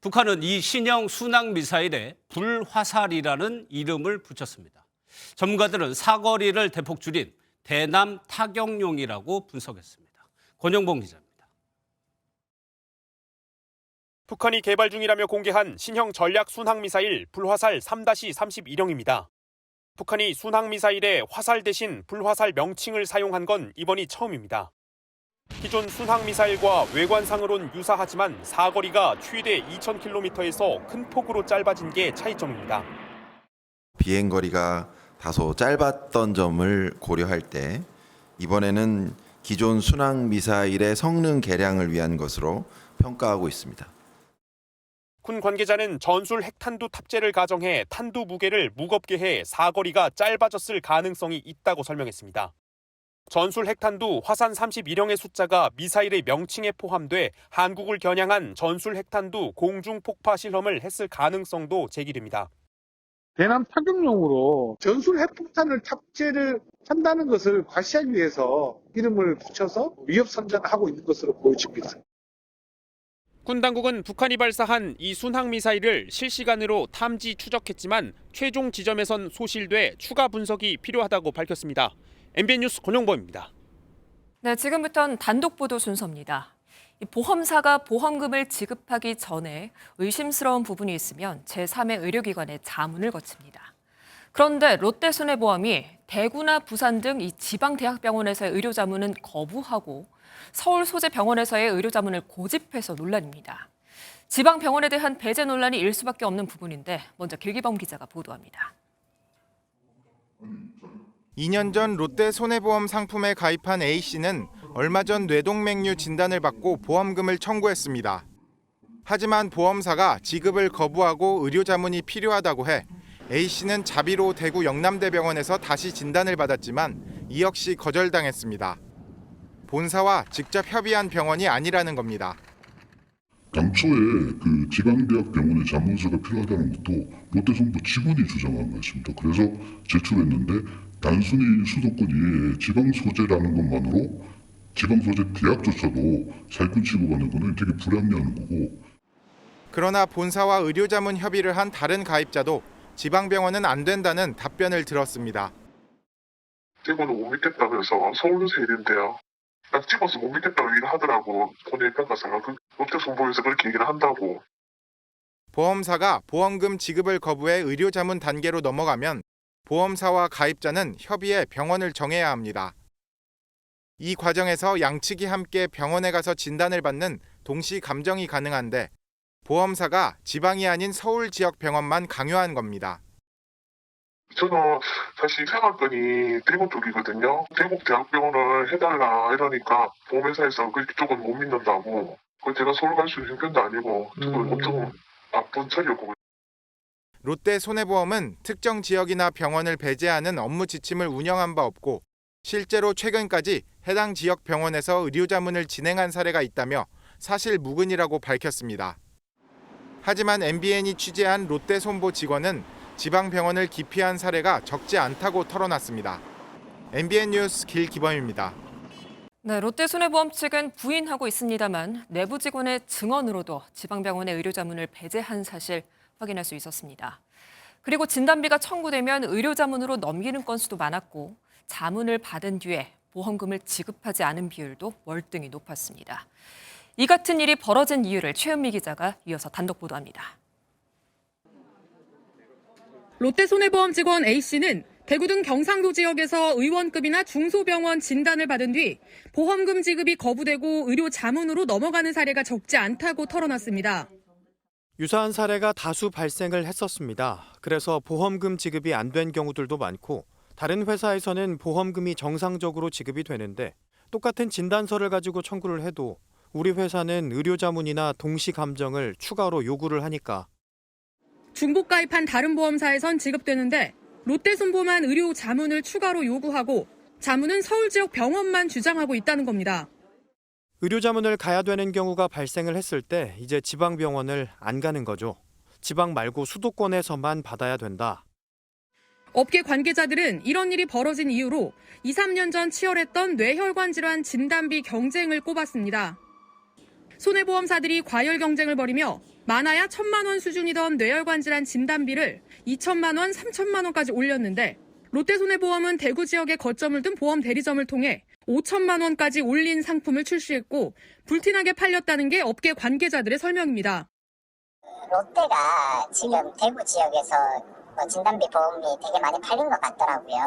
북한은 이 신형 순항 미사일에 불화살이라는 이름을 붙였습니다. 전문가들은 사거리를 대폭 줄인 대남 타격용이라고 분석했습니다. 권영봉 기자입니다. 북한이 개발 중이라며 공개한 신형 전략 순항미사일 불화살 3-32령입니다. 북한이 순항미사일에 화살 대신 불화살 명칭을 사용한 건 이번이 처음입니다. 기존 순항미사일과 외관상으론 유사하지만 사거리가 최대 2,000km에서 큰 폭으로 짧아진 게 차이점입니다. 비행거리가 다소 짧았던 점을 고려할 때 이번에는 기존 순항 미사일의 성능 개량을 위한 것으로 평가하고 있습니다. 군 관계자는 전술 핵탄두 탑재를 가정해 탄두 무게를 무겁게 해 사거리가 짧아졌을 가능성이 있다고 설명했습니다. 전술 핵탄두 화산 31형의 숫자가 미사일의 명칭에 포함돼 한국을 겨냥한 전술 핵탄두 공중 폭파 실험을 했을 가능성도 제기됩니다. 대남 타격용으로 전술 핵폭탄을 탑재를 한다는 것을 과시하기 위해서 이름을 붙여서 위협 선전하고 있는 것으로 보여집니다. 군 당국은 북한이 발사한 이 순항미사일을 실시간으로 탐지 추적했지만 최종 지점에선 소실돼 추가 분석이 필요하다고 밝혔습니다. MBN 뉴스 권용범입니다. 네, 지금부터는 단독 보도 순서입니다. 보험사가 보험금을 지급하기 전에 의심스러운 부분이 있으면 제3의 의료기관에 자문을 거칩니다. 그런데 롯데손해보험이 대구나 부산 등 이 지방대학병원에서의 의료자문은 거부하고 서울 소재 병원에서의 의료자문을 고집해서 논란입니다. 지방병원에 대한 배제 논란이 일 수밖에 없는 부분인데 먼저 길기범 기자가 보도합니다. 2년 전 롯데 손해보험 상품에 가입한 A씨는 얼마 전 뇌동맥류 진단을 받고 보험금을 청구했습니다. 하지만 보험사가 지급을 거부하고 의료자문이 필요하다고 해 A씨는 자비로 대구 영남대병원에서 다시 진단을 받았지만 이 역시 거절당했습니다. 본사와 직접 협의한 병원이 아니라는 겁니다. 당초에 그 지방대학병원의 자문서가 필요하다는 것도 롯데손보 직원이 주장한 것입니다. 그래서 제출했는데 단순히 수도권 이외에 지방소재라는 것만으로 지방소재 대학조차도 사기꾼 취급하는 것은 되게 불합리한 거고. 그러나 본사와 의료자문 협의를 한 다른 가입자도 지방병원은 안 된다는 답변을 들었습니다. 대구는 못 믿겠다 그래서 서울에서 일인데요. 딱 찍어서 못 믿겠다고 얘기를 하더라고. 본인평가사가 롯데손보에서 그렇게 얘기를 한다고. 보험사가 보험금 지급을 거부해 의료자문 단계로 넘어가면 보험사와 가입자는 협의해 병원을 정해야 합니다. 이 과정에서 양측이 함께 병원에 가서 진단을 받는 동시 감정이 가능한데 보험사가 지방이 아닌 서울 지역 병원만 강요한 겁니다. 저는 사실 생활권이 대구 쪽이거든요. 대구 대학병원을 해달라 이러니까 보험회사에서 그쪽은 못 믿는다고. 제가 서울 갈 수 있는 편도 아니고 엄청 나쁜 처리였고. 롯데 손해보험은 특정 지역이나 병원을 배제하는 업무 지침을 운영한 바 없고 실제로 최근까지 해당 지역 병원에서 의료자문을 진행한 사례가 있다며 사실 무근이라고 밝혔습니다. 하지만 MBN이 취재한 롯데손보 직원은 지방병원을 기피한 사례가 적지 않다고 털어놨습니다. MBN 뉴스 길기범입니다. 네, 롯데손해보험 측은 부인하고 있습니다만 내부 직원의 증언으로도 지방병원의 의료자문을 배제한 사실 확인할 수 있었습니다. 그리고 진단비가 청구되면 의료자문으로 넘기는 건수도 많았고 자문을 받은 뒤에 보험금을 지급하지 않은 비율도 월등히 높았습니다. 이 같은 일이 벌어진 이유를 최은미 기자가 이어서 단독 보도합니다. 롯데손해보험 직원 A씨는 대구 등 경상도 지역에서 의원급이나 중소병원 진단을 받은 뒤 보험금 지급이 거부되고 의료 자문으로 넘어가는 사례가 적지 않다고 털어놨습니다. 유사한 사례가 다수 발생을 했었습니다. 그래서 보험금 지급이 안 된 경우들도 많고 다른 회사에서는 보험금이 정상적으로 지급이 되는데 똑같은 진단서를 가지고 청구를 해도 우리 회사는 의료자문이나 동시감정을 추가로 요구를 하니까. 중복 가입한 다른 보험사에선 지급되는데 롯데손보만 의료 자문을 추가로 요구하고 자문은 서울 지역 병원만 주장하고 있다는 겁니다. 의료자문을 가야 되는 경우가 발생을 했을 때 이제 지방병원을 안 가는 거죠. 지방 말고 수도권에서만 받아야 된다. 업계 관계자들은 이런 일이 벌어진 이유로 2, 3년 전 치열했던 뇌혈관 질환 진단비 경쟁을 꼽았습니다. 손해보험사들이 과열 경쟁을 벌이며 많아야 1,000만 원 수준이던 뇌혈관 질환 진단비를 2천만 원, 3천만 원까지 올렸는데 롯데손해보험은 대구 지역에 거점을 둔 보험 대리점을 통해 5천만 원까지 올린 상품을 출시했고 불티나게 팔렸다는 게 업계 관계자들의 설명입니다. 롯데가 지금 대구 지역에서 진단비 보험이 되게 많이 팔린 것 같더라고요.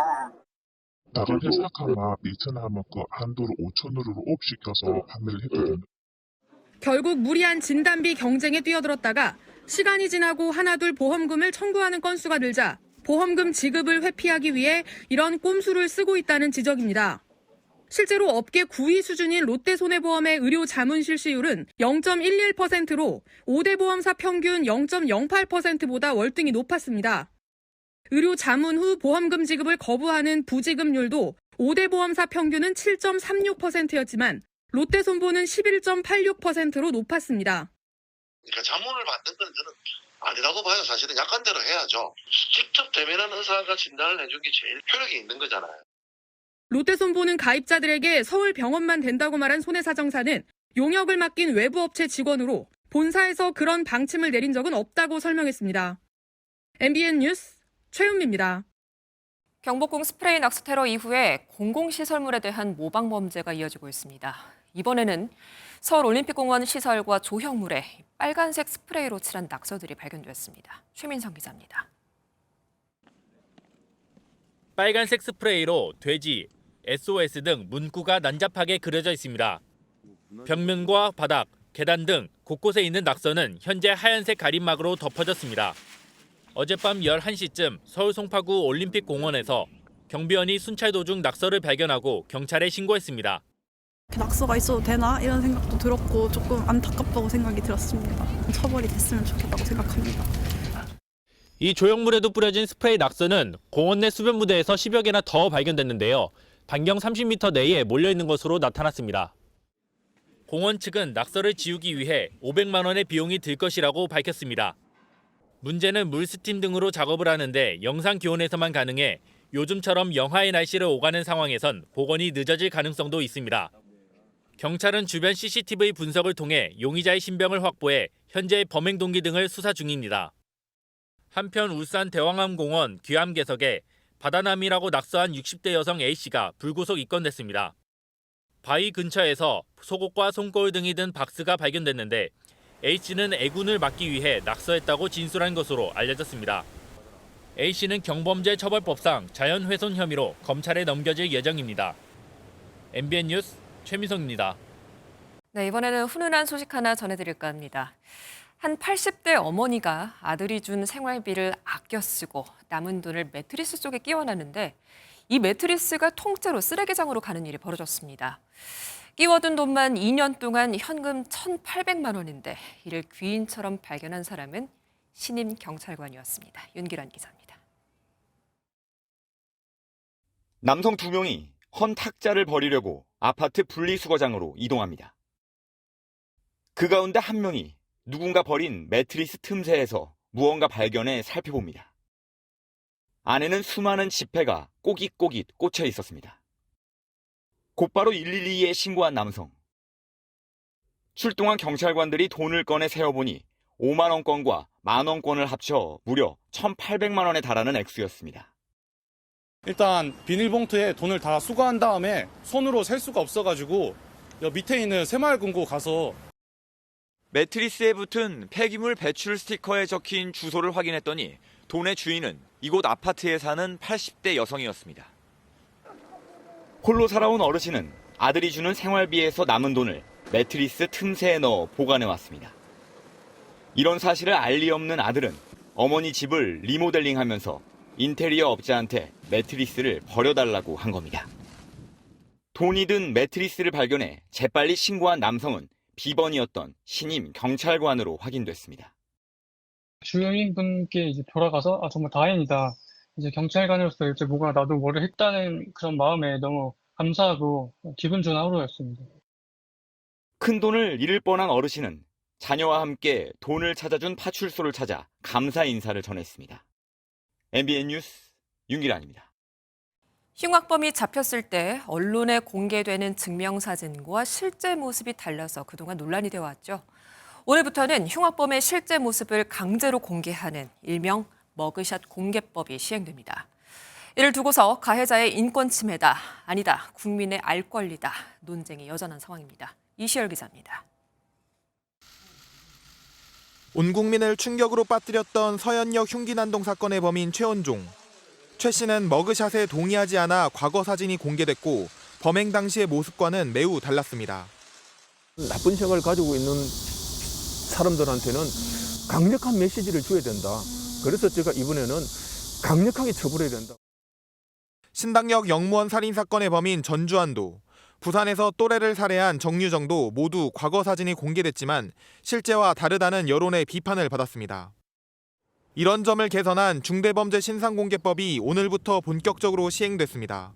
다른 회사가 비트나면 그 한도를 5천으로 업시켜서 판매를 했거든요. 결국 무리한 진단비 경쟁에 뛰어들었다가 시간이 지나고 하나둘 보험금을 청구하는 건수가 늘자 보험금 지급을 회피하기 위해 이런 꼼수를 쓰고 있다는 지적입니다. 실제로 업계 9위 수준인 롯데손해보험의 의료 자문 실시율은 0.11%로 5대 보험사 평균 0.08%보다 월등히 높았습니다. 의료 자문 후 보험금 지급을 거부하는 부지급률도 5대 보험사 평균은 7.36%였지만 롯데손보는 11.86%로 높았습니다. 그러니까 자문을 받는 건 저는 아니라고 봐요. 사실은 약관대로 해야죠. 직접 대면한 의사가 진단을 해준 게 제일 효력이 있는 거잖아요. 롯데손보는 가입자들에게 서울 병원만 된다고 말한 손해사정사는 용역을 맡긴 외부 업체 직원으로 본사에서 그런 방침을 내린 적은 없다고 설명했습니다. MBN 뉴스 최은미입니다. 경복궁 스프레이 낙서 테러 이후에 공공시설물에 대한 모방 범죄가 이어지고 있습니다. 이번에는 서울올림픽공원 시설과 조형물에 빨간색 스프레이로 칠한 낙서들이 발견됐습니다. 최민성 기자입니다. 빨간색 스프레이로 돼지, SOS 등 문구가 난잡하게 그려져 있습니다. 벽면과 바닥, 계단 등 곳곳에 있는 낙서는 현재 하얀색 가림막으로 덮어졌습니다. 어젯밤 11시쯤 서울 송파구 올림픽공원에서 경비원이 순찰 도중 낙서를 발견하고 경찰에 신고했습니다. 낙서가 있어도 되나? 이런 생각도 들었고 조금 안타깝다고 생각이 들었습니다. 처벌이 됐으면 좋겠다고 생각합니다. 이 조형물에도 뿌려진 스프레이 낙서는 공원 내 수변 무대에서 10여 개나 더 발견됐는데요. 반경 30m 내에 몰려있는 것으로 나타났습니다. 공원 측은 낙서를 지우기 위해 500만 원의 비용이 들 것이라고 밝혔습니다. 문제는 물스팀 등으로 작업을 하는데 영상 기온에서만 가능해 요즘처럼 영하의 날씨를 오가는 상황에선 복원이 늦어질 가능성도 있습니다. 경찰은 주변 CCTV 분석을 통해 용의자의 신병을 확보해 현재 범행 동기 등을 수사 중입니다. 한편 울산 대왕암공원 귀암괴석에 바다남이라고 낙서한 60대 여성 A씨가 불구속 입건됐습니다. 바위 근처에서 속옷과 손거울 등이 든 박스가 발견됐는데 A씨는 애군을 막기 위해 낙서했다고 진술한 것으로 알려졌습니다. A씨는 경범죄 처벌법상 자연훼손 혐의로 검찰에 넘겨질 예정입니다. MBN 뉴스 최민성입니다. 네, 이번에는 훈훈한 소식 하나 전해드릴까 합니다. 한 80대 어머니가 아들이 준 생활비를 아껴 쓰고 남은 돈을 매트리스 속에 끼워놨는데 이 매트리스가 통째로 쓰레기장으로 가는 일이 벌어졌습니다. 끼워둔 돈만 2년 동안 현금 1,800만 원인데 이를 귀인처럼 발견한 사람은 신임 경찰관이었습니다. 윤기란 기자입니다. 남성 2명이 헌 탁자를 버리려고 아파트 분리수거장으로 이동합니다. 그 가운데 한 명이 누군가 버린 매트리스 틈새에서 무언가 발견해 살펴봅니다. 안에는 수많은 지폐가 꼬깃꼬깃 꽂혀 있었습니다. 곧바로 112에 신고한 남성. 출동한 경찰관들이 돈을 꺼내 세어보니 5만 원권과 만 원권을 합쳐 무려 1,800만 원에 달하는 액수였습니다. 일단 비닐봉투에 돈을 다 수거한 다음에 손으로 셀 수가 없어가지고 밑에 있는 새마을금고 가서 매트리스에 붙은 폐기물 배출 스티커에 적힌 주소를 확인했더니 돈의 주인은 이곳 아파트에 사는 80대 여성이었습니다. 홀로 살아온 어르신은 아들이 주는 생활비에서 남은 돈을 매트리스 틈새에 넣어 보관해왔습니다. 이런 사실을 알 리 없는 아들은 어머니 집을 리모델링하면서 인테리어 업자한테 매트리스를 버려달라고 한 겁니다. 돈이 든 매트리스를 발견해 재빨리 신고한 남성은 비번이었던 신임 경찰관으로 확인됐습니다. 주요인 분께 이제 돌아가서 정말 다행이다. 이제 경찰관으로서 이제 뭐가 나도 뭐를 했다는 그런 마음에 너무 감사하고 기분 좋은 하루였습니다. 큰 돈을 잃을 뻔한 어르신은 자녀와 함께 돈을 찾아준 파출소를 찾아 감사 인사를 전했습니다. MBN 뉴스 윤기란입니다. 흉악범이 잡혔을 때 언론에 공개되는 증명사진과 실제 모습이 달라서 그동안 논란이 되어 왔죠. 올해부터는 흉악범의 실제 모습을 강제로 공개하는 일명 머그샷 공개법이 시행됩니다. 이를 두고서 가해자의 인권 침해다, 아니다, 국민의 알 권리다 논쟁이 여전한 상황입니다. 이시열 기자입니다. 온 국민을 충격으로 빠뜨렸던 서현역 흉기 난동 사건의 범인 최원종. 최 씨는 머그샷에 동의하지 않아 과거 사진이 공개됐고 범행 당시의 모습과는 매우 달랐습니다. 나쁜 생각을 가지고 있는 사람들한테는 강력한 메시지를 줘야 된다. 그래서 제가 이번에는 강력하게 처벌해야 된다. 신당역 영무원 살인 사건의 범인 전주환도 부산에서 또래를 살해한 정유정도 모두 과거 사진이 공개됐지만 실제와 다르다는 여론의 비판을 받았습니다. 이런 점을 개선한 중대범죄 신상공개법이 오늘부터 본격적으로 시행됐습니다.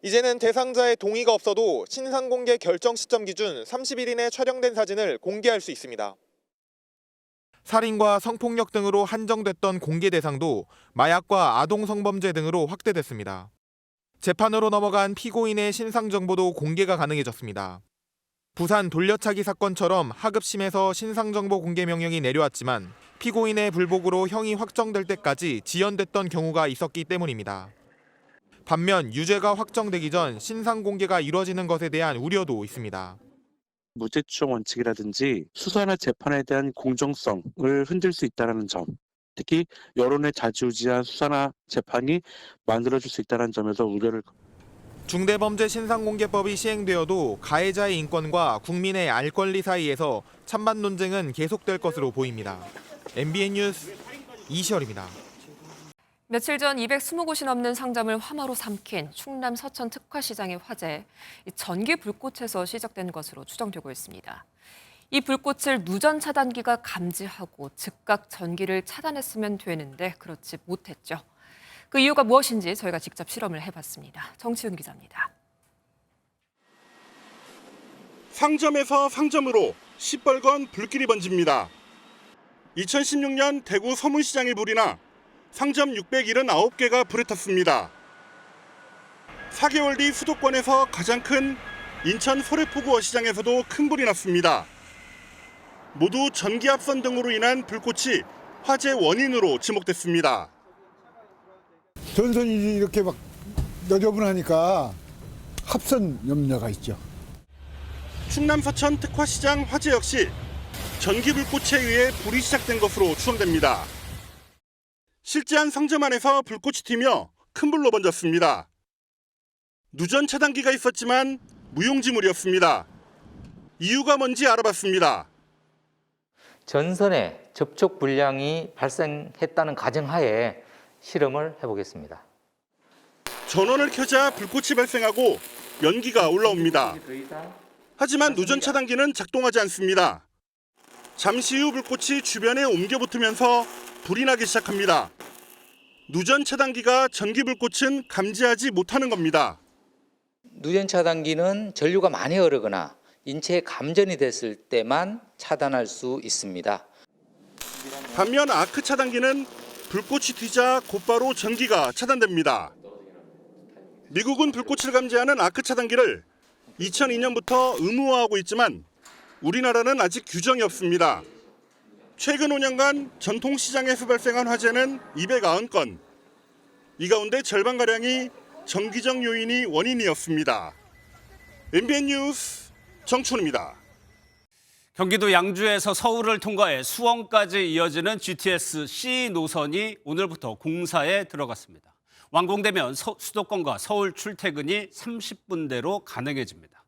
이제는 대상자의 동의가 없어도 신상공개 결정 시점 기준 30일 이내 촬영된 사진을 공개할 수 있습니다. 살인과 성폭력 등으로 한정됐던 공개 대상도 마약과 아동 성범죄 등으로 확대됐습니다. 재판으로 넘어간 피고인의 신상 정보도 공개가 가능해졌습니다. 부산 돌려차기 사건처럼 하급심에서 신상 정보 공개 명령이 내려왔지만 피고인의 불복으로 형이 확정될 때까지 지연됐던 경우가 있었기 때문입니다. 반면 유죄가 확정되기 전 신상 공개가 이뤄지는 것에 대한 우려도 있습니다. 무죄 추정 원칙이라든지 수사나 재판에 대한 공정성을 흔들 수 있다는 점, 특히 여론에 좌지우지한 수사나 재판이 만들어질 수 있다는 점에서 우려를. 중대범죄 신상공개법이 시행되어도 가해자의 인권과 국민의 알 권리 사이에서 찬반 논쟁은 계속될 것으로 보입니다. MBN 뉴스 이시열입니다. 며칠 전 220곳이 넘는 상점을 화마로 삼킨 충남 서천 특화시장의 화재, 전기 불꽃에서 시작된 것으로 추정되고 있습니다. 이 불꽃을 누전 차단기가 감지하고 즉각 전기를 차단했으면 되는데 그렇지 못했죠. 그 이유가 무엇인지 저희가 직접 실험을 해봤습니다. 정치훈 기자입니다. 상점에서 상점으로 시뻘건 불길이 번집니다. 2016년 대구 서문시장의 불이 나 상점 679개가 불에 탔습니다. 4개월 뒤 수도권에서 가장 큰 인천 소래포구 어시장에서도 큰 불이 났습니다. 모두 전기합선 등으로 인한 불꽃이 화재 원인으로 지목됐습니다. 전선이 이렇게 막 너저분하니까 합선 염려가 있죠. 충남 서천 특화시장 화재 역시 전기 불꽃에 의해 불이 시작된 것으로 추정됩니다. 실제한 상점 안에서 불꽃이 튀며 큰 불로 번졌습니다. 누전 차단기가 있었지만 무용지물이었습니다. 이유가 뭔지 알아봤습니다. 전선에 접촉 불량이 발생했다는 가정하에 실험을 해보겠습니다. 전원을 켜자 불꽃이 발생하고 연기가 올라옵니다. 하지만 누전 차단기는 작동하지 않습니다. 잠시 후 불꽃이 주변에 옮겨 붙으면서 불이 나기 시작합니다. 누전 차단기가 전기 불꽃은 감지하지 못하는 겁니다. 누전 차단기는 전류가 많이 흐르거나 인체에 감전이 됐을 때만 차단할 수 있습니다. 반면 아크 차단기는 불꽃이 튀자 곧바로 전기가 차단됩니다. 미국은 불꽃을 감지하는 아크 차단기를 2002년부터 의무화하고 있지만 우리나라는 아직 규정이 없습니다. 최근 5년간 전통시장에서 발생한 화재는 290건. 이 가운데 절반가량이 정기적 요인이 원인이었습니다. MBN 뉴스 정춘우입니다. 경기도 양주에서 서울을 통과해 수원까지 이어지는 GTX C 노선이 오늘부터 공사에 들어갔습니다. 완공되면 수도권과 서울 출퇴근이 30분대로 가능해집니다.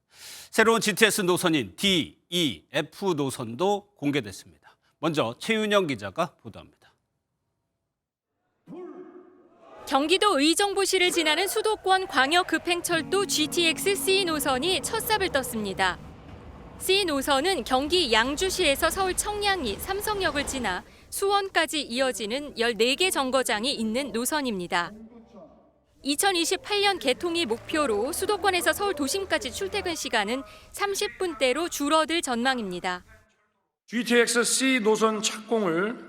새로운 GTX 노선인 D, E, F 노선도 공개됐습니다. 먼저 최윤영 기자가 보도합니다. 경기도 의정부시를 지나는 수도권 광역급행철도 GTX C 노선이 첫 삽을 떴습니다. C 노선은 경기 양주시에서 서울 청량리, 삼성역을 지나 수원까지 이어지는 14개 정거장이 있는 노선입니다. 2028년 개통이 목표로 수도권에서 서울 도심까지 출퇴근 시간은 30분대로 줄어들 전망입니다. GTX C 노선 착공을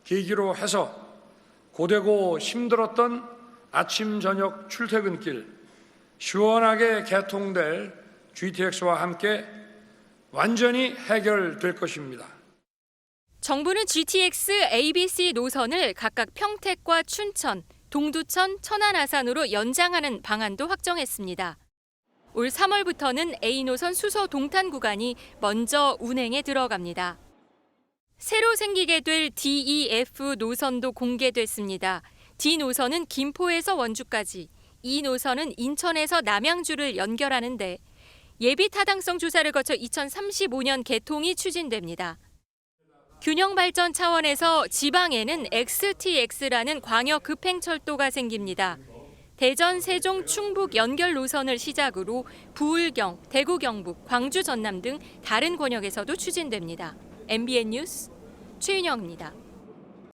계기로 해서 고되고 힘들었던 아침 저녁 출퇴근길 시원하게 개통될 GTX와 함께 완전히 해결될 것입니다. 정부는 GTX ABC 노선을 각각 평택과 춘천, 동두천, 천안, 아산으로 연장하는 방안도 확정했습니다. 올 3월부터는 A노선 수서 동탄 구간이 먼저 운행에 들어갑니다. 새로 생기게 될 DEF 노선도 공개됐습니다. D 노선은 김포에서 원주까지, E 노선은 인천에서 남양주를 연결하는데 예비 타당성 조사를 거쳐 2035년 개통이 추진됩니다. 균형 발전 차원에서 지방에는 XTX라는 광역 급행철도가 생깁니다. 대전, 세종, 충북 연결 노선을 시작으로 부울경, 대구 경북, 광주 전남 등 다른 권역에서도 추진됩니다. MBN 뉴스 최윤영입니다.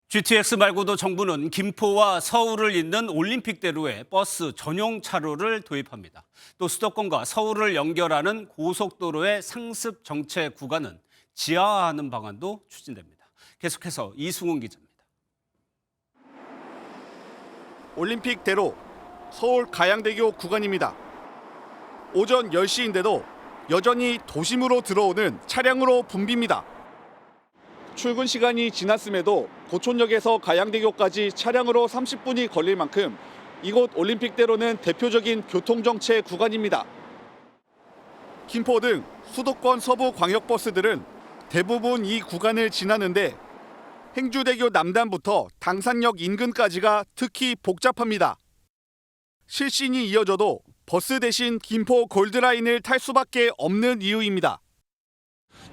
GTX 말고도 정부는 김포와 서울을 잇는 올림픽대로에 버스 전용 차로를 도입합니다. 또 수도권과 서울을 연결하는 고속도로의 상습 정체 구간은 지하화하는 방안도 추진됩니다. 계속해서 이승훈 기자입니다. 올림픽대로 서울 가양대교 구간입니다. 오전 10시인데도 여전히 도심으로 들어오는 차량으로 붐빕니다. 출근 시간이 지났음에도 고촌역에서 가양대교까지 차량으로 30분이 걸릴 만큼 이곳 올림픽대로는 대표적인 교통정체 구간입니다. 김포 등 수도권 서부 광역버스들은 대부분 이 구간을 지나는데 행주대교 남단부터 당산역 인근까지가 특히 복잡합니다. 실신이 이어져도 버스 대신 김포 골드라인을 탈 수밖에 없는 이유입니다.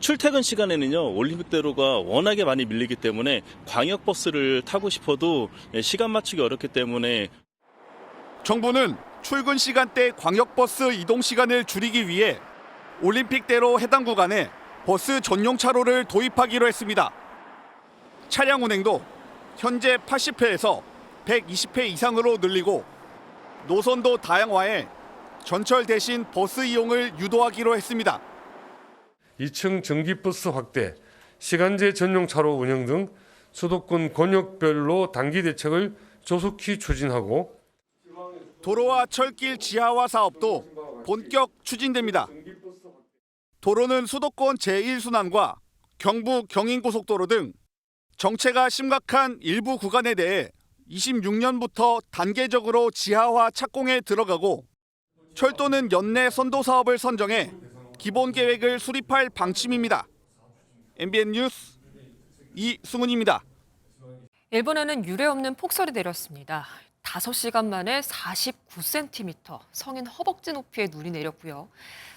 출퇴근 시간에는요, 올림픽대로가 워낙에 많이 밀리기 때문에 광역버스를 타고 싶어도 시간 맞추기 어렵기 때문에 정부는 출근 시간대 광역버스 이동 시간을 줄이기 위해 올림픽대로 해당 구간에 버스 전용 차로를 도입하기로 했습니다. 차량 운행도 현재 80회에서 120회 이상으로 늘리고 노선도 다양화해 전철 대신 버스 이용을 유도하기로 했습니다. 2층 전기버스 확대, 시간제 전용 차로 운영 등 수도권 권역별로 단기 대책을 조속히 추진하고 도로와 철길 지하화 사업도 본격 추진됩니다. 도로는 수도권 제1순환과 경부 경인고속도로 등 정체가 심각한 일부 구간에 대해 26년부터 단계적으로 지하화 착공에 들어가고 철도는 연내 선도 사업을 선정해 기본 계획을 수립할 방침입니다. MBN 뉴스 이승훈입니다. 일본에는 유례없는 폭설이 내렸습니다. 5시간 만에 49cm, 성인 허벅지 높이의 눈이 내렸고요.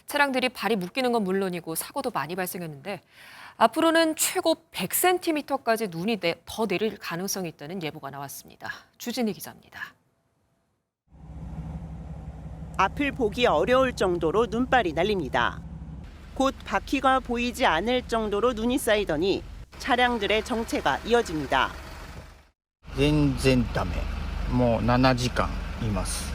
차량들이 발이 묶이는 건 물론이고 사고도 많이 발생했는데 앞으로는 최고 100cm까지 눈이 더 내릴 가능성이 있다는 예보가 나왔습니다. 주진희 기자입니다. 앞을 보기 어려울 정도로 눈발이 날립니다. 곧 바퀴가 보이지 않을 정도로 눈이 쌓이더니 차량들의 정체가 이어집니다. 全然ダメ。もう7時間います。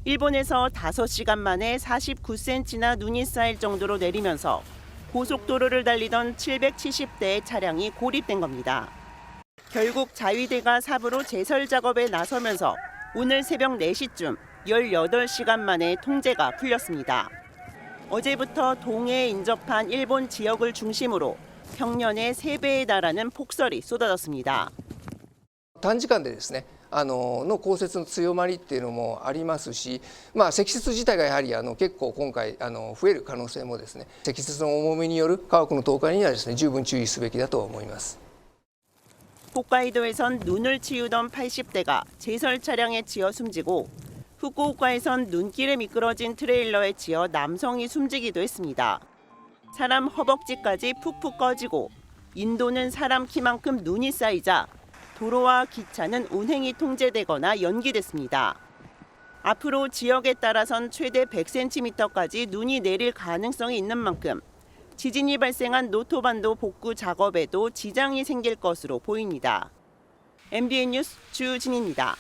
일본에서 5시간 만에 49cm나 눈이 쌓일 정도로 내리면서 고속도로를 달리던 770대의 차량이 고립된 겁니다. 결국 자위대가 삽으로 제설 작업에 나서면서 오늘 새벽 4시쯤 18시간 만에 통제가 풀렸습니다. 어제부터 동해에 인접한 일본 지역을 중심으로 평년의 3배에 달하는 폭설이 쏟아졌습니다. 短時間でですね、の降雪の強まりっていうのもありますし、積雪自体がやはり結構今回増える可能性もですね、積雪の重みによる家屋の倒壊にはですね、十分注意すべきだと思います。 홋카이도에선 눈을 치우던 80대가 제설 차량에 치여 숨지고 후쿠오카에선 눈길에 미끄러진 트레일러에 치여 남성이 숨지기도 했습니다. 사람 허벅지까지 푹푹 꺼지고 인도는 사람 키만큼 눈이 쌓이자 도로와 기차는 운행이 통제되거나 연기됐습니다. 앞으로 지역에 따라선 최대 100cm까지 눈이 내릴 가능성이 있는 만큼 지진이 발생한 노토반도 복구 작업에도 지장이 생길 것으로 보입니다. MBN 뉴스 주진입니다.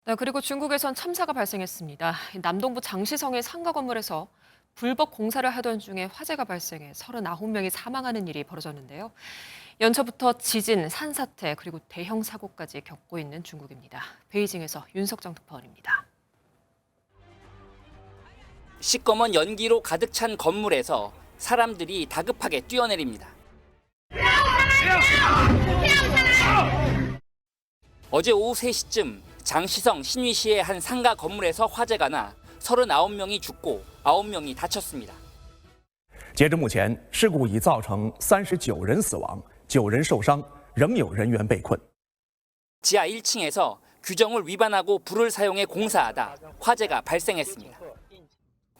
네, 그리고 중국에선 참사가 발생했습니다. 남동부 장시성의 상가 건물에서 불법 공사를 하던 중에 화재가 발생해 39명이 사망하는 일이 벌어졌는데요. 연초부터 지진, 산사태, 그리고 대형 사고까지 겪고 있는 중국입니다. 베이징에서 윤석정 특파원입니다. 시꺼먼 연기로 가득 찬 건물에서 사람들이 다급하게 뛰어내립니다. 어제 오후 3시쯤 장시성 신위시의 한 상가 건물에서 화재가 나 39명이 죽고 9명이 다쳤습니다. 截至目前，事故已造成39人死亡，9人受伤，仍有人员被困。 지하 1층에서 규정을 위반하고 불을 사용해 공사하다 화재가 발생했습니다.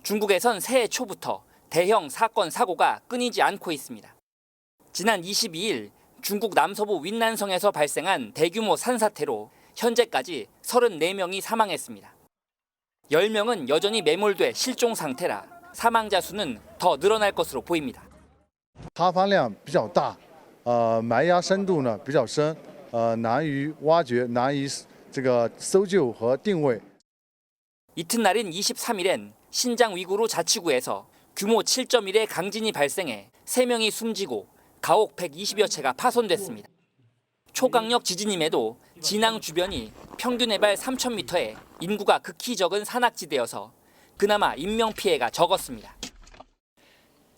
중국에선 새해 초부터 대형 사건 사고가 끊이지 않고 있습니다. 지난 22일 중국 남서부 윈난성에서 발생한 대규모 산사태로 현재까지 34명이 사망했습니다. 10명은 여전히 매몰돼 실종 상태라 사망자 수는 더 늘어날 것으로 보입니다. 塌方量比较大，埋压深度呢比较深，难于挖掘，难以这个搜救和定位。 이튿날인 23일엔 신장 위구르 자치구에서 규모 7.1의 강진이 발생해 3명이 숨지고 가옥 120여 채가 파손됐습니다. 초강력 지진임에도 진앙 주변이 평균 해발 3,000m에 인구가 극히 적은 산악지대여서 그나마 인명피해가 적었습니다.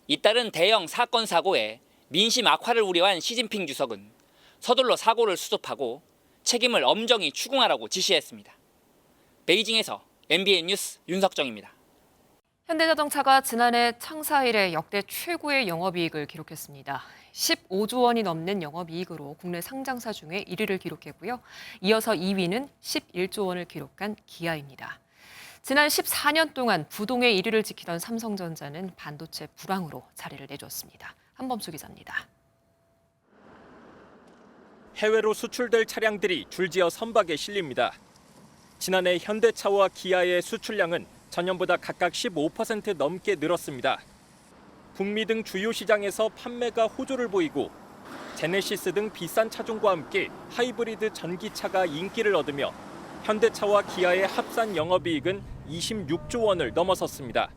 잇따른 대형 사건 사고에 민심 악화를 우려한 시진핑 주석은 서둘러 사고를 수습하고 책임을 엄정히 추궁하라고 지시했습니다. 베이징에서 MBN 뉴스 윤석정입니다. 현대자동차가 지난해 창사 이래 역대 최고의 영업이익을 기록했습니다. 15조 원이 넘는 영업이익으로 국내 상장사 중에 1위를 기록했고요. 이어서 2위는 11조 원을 기록한 기아입니다. 지난 14년 동안 부동의 1위를 지키던 삼성전자는 반도체 불황으로 자리를 내줬습니다. 한범수 기자입니다. 해외로 수출될 차량들이 줄지어 선박에 실립니다. 지난해 현대차와 기아의 수출량은 전년보다 각각 15% 넘게 늘었습니다. 북미 등 주요 시장에서 판매가 호조를 보이고 제네시스 등 비싼 차종과 함께 하이브리드 전기차가 인기를 얻으며 현대차와 기아의 합산 영업이익은 26조 원을 넘어섰습니다.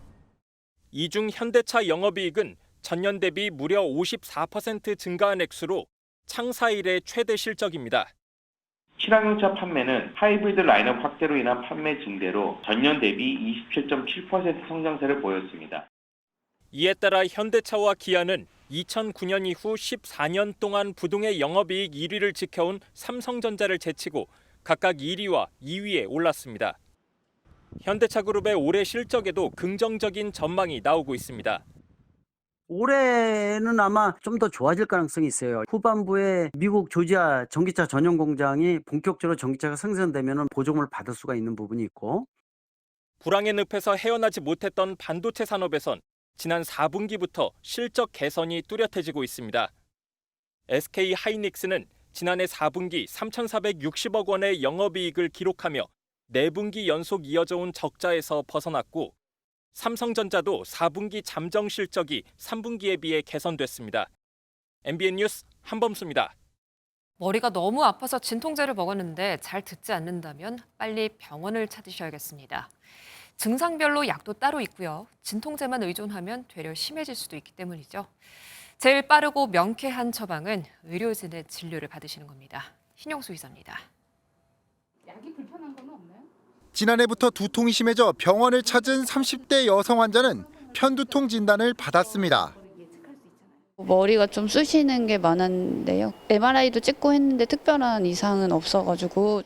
이 중 현대차 영업이익은 전년 대비 무려 54% 증가한 액수로 창사 이래 최대 실적입니다. 친환경차 판매는 하이브리드 라인업 확대로 인한 판매 증대로 전년 대비 27.7% 성장세를 보였습니다. 이에 따라 현대차와 기아는 2009년 이후 14년 동안 부동의 영업이익 1위를 지켜온 삼성전자를 제치고 각각 1위와 2위에 올랐습니다. 현대차 그룹의 올해 실적에도 긍정적인 전망이 나오고 있습니다. 올해는 아마 좀 더 좋아질 가능성이 있어요. 후반부에 미국 조지아 전기차 전용 공장이 본격적으로 전기차가 생산되면 보조금을 받을 수가 있는 부분이 있고, 불황의 늪에서 헤어나지 못했던 반도체 산업에선 지난 4분기부터 실적 개선이 뚜렷해지고 있습니다. SK 하이닉스는 지난해 4분기 3,460억 원의 영업이익을 기록하며 4분기 연속 이어져온 적자에서 벗어났고, 삼성전자도 4분기 잠정 실적이 3분기에 비해 개선됐습니다. MBN 뉴스 한범수입니다. 머리가 너무 아파서 진통제를 먹었는데 잘 듣지 않는다면 빨리 병원을 찾으셔야겠습니다. 증상별로 약도 따로 있고요. 진통제만 의존하면 되려 심해질 수도 있기 때문이죠. 제일 빠르고 명쾌한 처방은 의료진의 진료를 받으시는 겁니다. 신용수 기자입니다. 약이 불편한 건 없나요? 지난해부터 두통이 심해져 병원을 찾은 30대 여성 환자는 편두통 진단을 받았습니다. 머리가 좀 쑤시는 게 많았는데요. MRI도 찍고 했는데 특별한 이상은 없어가지고.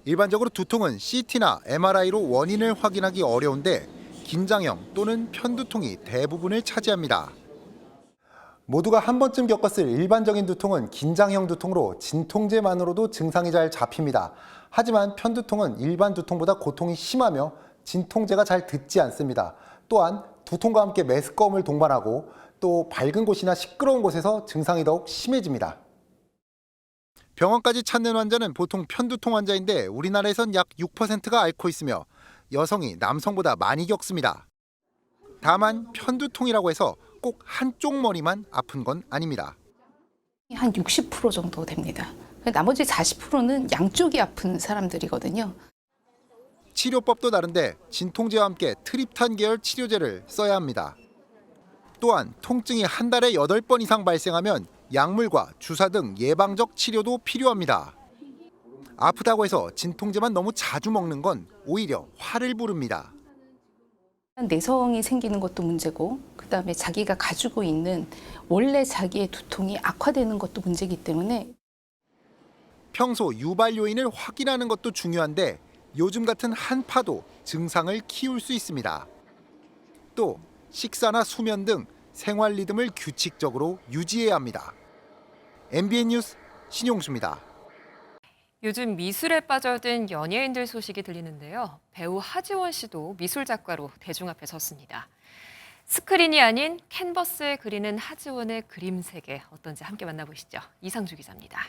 일반적으로 두통은 CT나 MRI로 원인을 확인하기 어려운데 긴장형 또는 편두통이 대부분을 차지합니다. 모두가 한 번쯤 겪었을 일반적인 두통은 긴장형 두통으로 진통제만으로도 증상이 잘 잡힙니다. 하지만 편두통은 일반 두통보다 고통이 심하며 진통제가 잘 듣지 않습니다. 또한 두통과 함께 메스꺼움을 동반하고 또 밝은 곳이나 시끄러운 곳에서 증상이 더욱 심해집니다. 병원까지 찾는 환자는 보통 편두통 환자인데 우리나라에선 약 6%가 앓고 있으며 여성이 남성보다 많이 겪습니다. 다만 편두통이라고 해서 꼭 한쪽 머리만 아픈 건 아닙니다. 한 60% 정도 됩니다. 나머지 40%는 양쪽이 아픈 사람들이거든요. 치료법도 다른데 진통제와 함께 트립탄 계열 치료제를 써야 합니다. 또한 통증이 한 달에 8번 이상 발생하면 약물과 주사 등 예방적 치료도 필요합니다. 아프다고 해서 진통제만 너무 자주 먹는 건 오히려 화를 부릅니다. 내성이 생기는 것도 문제고, 그다음에 자기가 가지고 있는 원래 자기의 두통이 악화되는 것도 문제이기 때문에 평소 유발 요인을 확인하는 것도 중요한데 요즘 같은 한파도 증상을 키울 수 있습니다. 또 식사나 수면 등 생활 리듬을 규칙적으로 유지해야 합니다. MBN 뉴스 신용수입니다. 요즘 미술에 빠져든 연예인들 소식이 들리는데요. 배우 하지원 씨도 미술 작가로 대중 앞에 섰습니다. 스크린이 아닌 캔버스에 그리는 하지원의 그림 세계 어떤지 함께 만나보시죠. 이상주 기자입니다.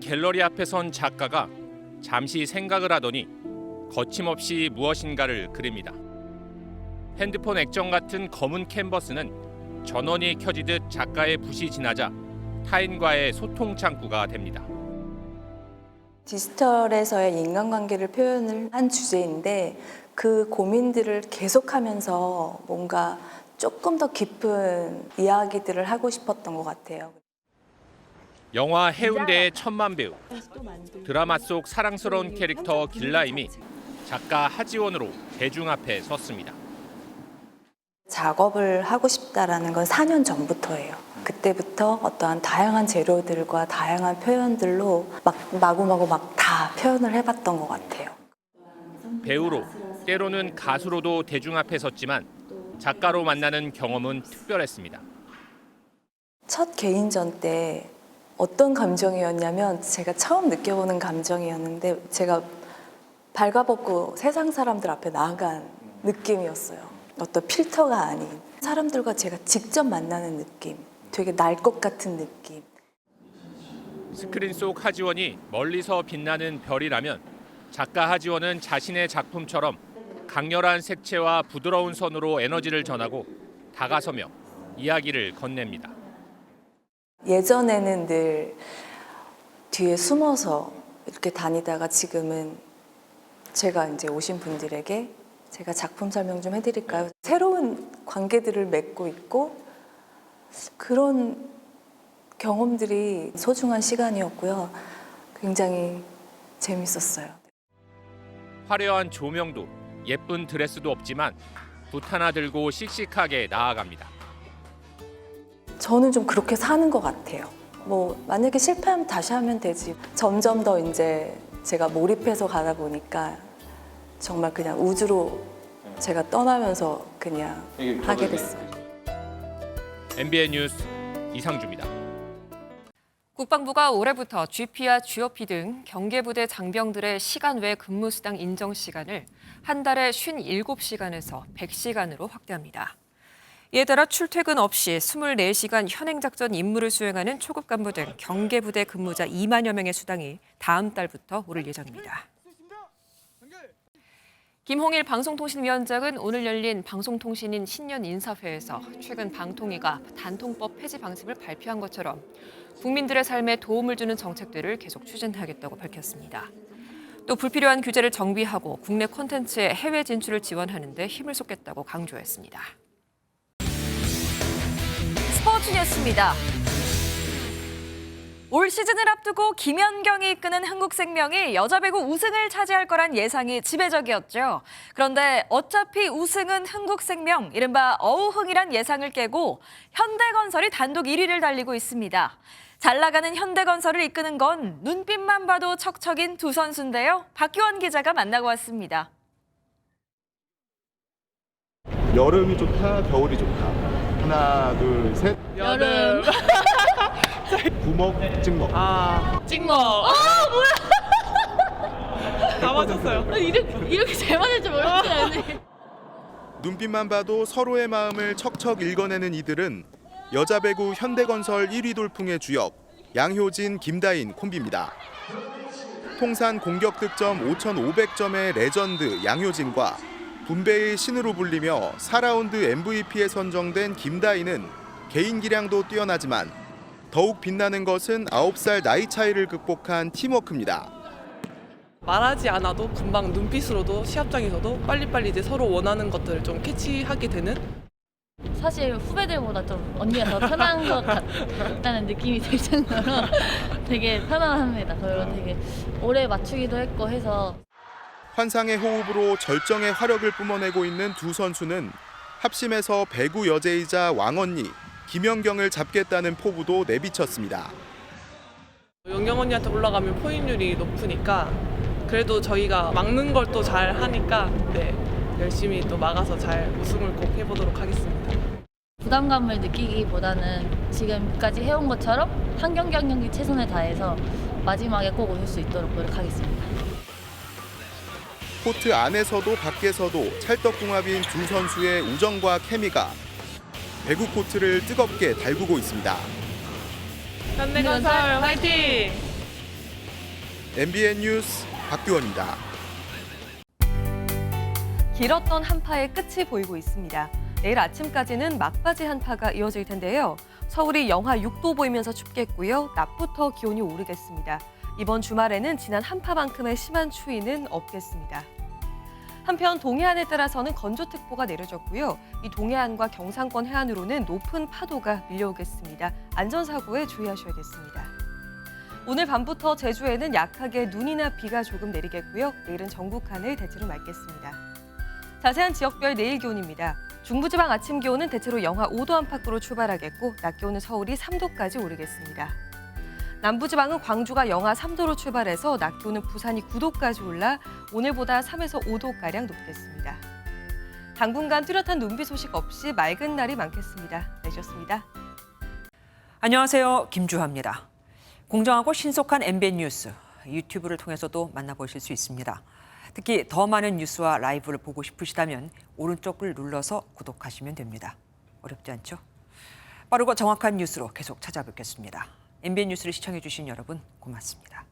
갤러리 앞에 선 작가가 잠시 생각을 하더니 거침없이 무엇인가를 그립니다. 핸드폰 액정 같은 검은 캔버스는 전원이 켜지듯 작가의 붓이 지나자 타인과의 소통 창구가 됩니다. 디지털에서의 인간관계를 표현을 한 주제인데 그 고민들을 계속하면서 뭔가 조금 더 깊은 이야기들을 하고 싶었던 것 같아요. 영화 해운대의 천만 배우, 드라마 속 사랑스러운 캐릭터 길라임이 작가 하지원으로 대중 앞에 섰습니다. 작업을 하고 싶다라는 건 4년 전부터예요. 그때부터 어떠한 다양한 재료들과 다양한 표현들로 마구마구 다 표현을 해봤던 것 같아요. 배우로, 때로는 가수로도 대중 앞에 섰지만 작가로 만나는 경험은 특별했습니다. 첫 개인전 때 어떤 감정이었냐면 제가 처음 느껴보는 감정이었는데 제가 발가벗고 세상 사람들 앞에 나아간 느낌이었어요. 어떤 필터가 아닌 사람들과 제가 직접 만나는 느낌, 되게 날 것 같은 느낌. 스크린 속 하지원이 멀리서 빛나는 별이라면 작가 하지원은 자신의 작품처럼 강렬한 색채와 부드러운 선으로 에너지를 전하고 다가서며 이야기를 건넵니다. 예전에는 늘 뒤에 숨어서 이렇게 다니다가 지금은 제가 이제 오신 분들에게 제가 작품 설명 좀 해드릴까요? 새로운 관계들을 맺고 있고 그런 경험들이 소중한 시간이었고요. 굉장히 재밌었어요. 화려한 조명도 예쁜 드레스도 없지만 붓 하나 들고 씩씩하게 나아갑니다. 저는 좀 그렇게 사는 것 같아요. 뭐 만약에 실패하면 다시 하면 되지. 점점 더 이제 제가 몰입해서 가다 보니까 정말 그냥 우주로 제가 떠나면서 그냥 하게 됐어요. MBN 뉴스 이상주입니다. 국방부가 올해부터 GP와 GOP 등 경계부대 장병들의 시간 외 근무 수당 인정 시간을 한 달에 57시간에서 100시간으로 확대합니다. 이에 따라 출퇴근 없이 24시간 현행작전 임무를 수행하는 초급 간부 등 경계부대 근무자 2만여 명의 수당이 다음 달부터 오를 예정입니다. 김홍일 방송통신위원장은 오늘 열린 방송통신인 신년 인사회에서 최근 방통위가 단통법 폐지 방침을 발표한 것처럼 국민들의 삶에 도움을 주는 정책들을 계속 추진하겠다고 밝혔습니다. 또 불필요한 규제를 정비하고 국내 콘텐츠의 해외 진출을 지원하는 데 힘을 쏟겠다고 강조했습니다. 스포츠 뉴스입니다. 올 시즌을 앞두고 김연경이 이끄는 한국생명이 여자 배구 우승을 차지할 거란 예상이 지배적이었죠. 그런데 어차피 우승은 한국생명, 이른바 어우흥이란 예상을 깨고 현대건설이 단독 1위를 달리고 있습니다. 잘 나가는 현대건설을 이끄는 건 눈빛만 봐도 척척인 두 선수인데요. 박기원 기자가 만나고 왔습니다. 여름이 좋다, 겨울이 좋다. 하나, 둘, 셋. 여름. 구먹, 찍먹. 찍먹. 뭐야? 다 맞았어요. 이렇게 잘 맞을 줄 몰랐어요. 눈빛만 봐도 서로의 마음을 척척 읽어내는 이들은 여자 배구 현대건설 1위 돌풍의 주역 양효진, 김다인 콤비입니다. 통산 공격 득점 5,500점의 레전드 양효진과 분배의 신으로 불리며 4라운드 MVP에 선정된 김다인은 개인 기량도 뛰어나지만 더욱 빛나는 것은 9살 나이 차이를 극복한 팀워크입니다. 말하지 않아도 금방 눈빛으로도 시합장에서도 빨리빨리 이제 서로 원하는 것들을 좀 캐치하게 되는. 사실 후배들보다 좀 언니가 더 편한 것 같다는 느낌이 들 정도로 되게 편안합니다. 그리고 되게 오래 맞추기도 했고 해서. 환상의 호흡으로 절정의 화력을 뿜어내고 있는 두 선수는 합심해서 배구 여제이자 왕언니 김연경을 잡겠다는 포부도 내비쳤습니다. 연경 언니한테 올라가면 포인율이 높으니까 그래도 저희가 막는 걸 또 잘 하니까 열심히 또 막아서 잘 우승을 꼭 해보도록 하겠습니다. 부담감을 느끼기보다는 지금까지 해온 것처럼 한 경기 한 경기 최선을 다해서 마지막에 꼭 오실 수 있도록 노력하겠습니다. 코트 안에서도 밖에서도 찰떡궁합인 두 선수의 우정과 케미가 배구 코트를 뜨겁게 달구고 있습니다. 현대건설 화이팅! MBN 뉴스 박규원입니다. 길었던 한파의 끝이 보이고 있습니다. 내일 아침까지는 막바지 한파가 이어질 텐데요. 서울이 영하 6도 보이면서 춥겠고요. 낮부터 기온이 오르겠습니다. 이번 주말에는 지난 한파만큼의 심한 추위는 없겠습니다. 한편 동해안에 따라서는 건조특보가 내려졌고요. 이 동해안과 경상권 해안으로는 높은 파도가 밀려오겠습니다. 안전사고에 주의하셔야겠습니다. 오늘 밤부터 제주에는 약하게 눈이나 비가 조금 내리겠고요. 내일은 전국 하늘 대체로 맑겠습니다. 자세한 지역별 내일 기온입니다. 중부지방 아침 기온은 대체로 영하 5도 안팎으로 출발하겠고 낮 기온은 서울이 3도까지 오르겠습니다. 남부지방은 광주가 영하 3도로 출발해서 낮 기온은 부산이 9도까지 올라 오늘보다 3에서 5도가량 높겠습니다. 당분간 뚜렷한 눈비 소식 없이 맑은 날이 많겠습니다. 내셨습니다. 안녕하세요. 김주하입니다. 공정하고 신속한 MBN 뉴스, 유튜브를 통해서도 만나보실 수 있습니다. 특히 더 많은 뉴스와 라이브를 보고 싶으시다면 오른쪽을 눌러서 구독하시면 됩니다. 어렵지 않죠? 빠르고 정확한 뉴스로 계속 찾아뵙겠습니다. MBN 뉴스를 시청해주신 여러분 고맙습니다.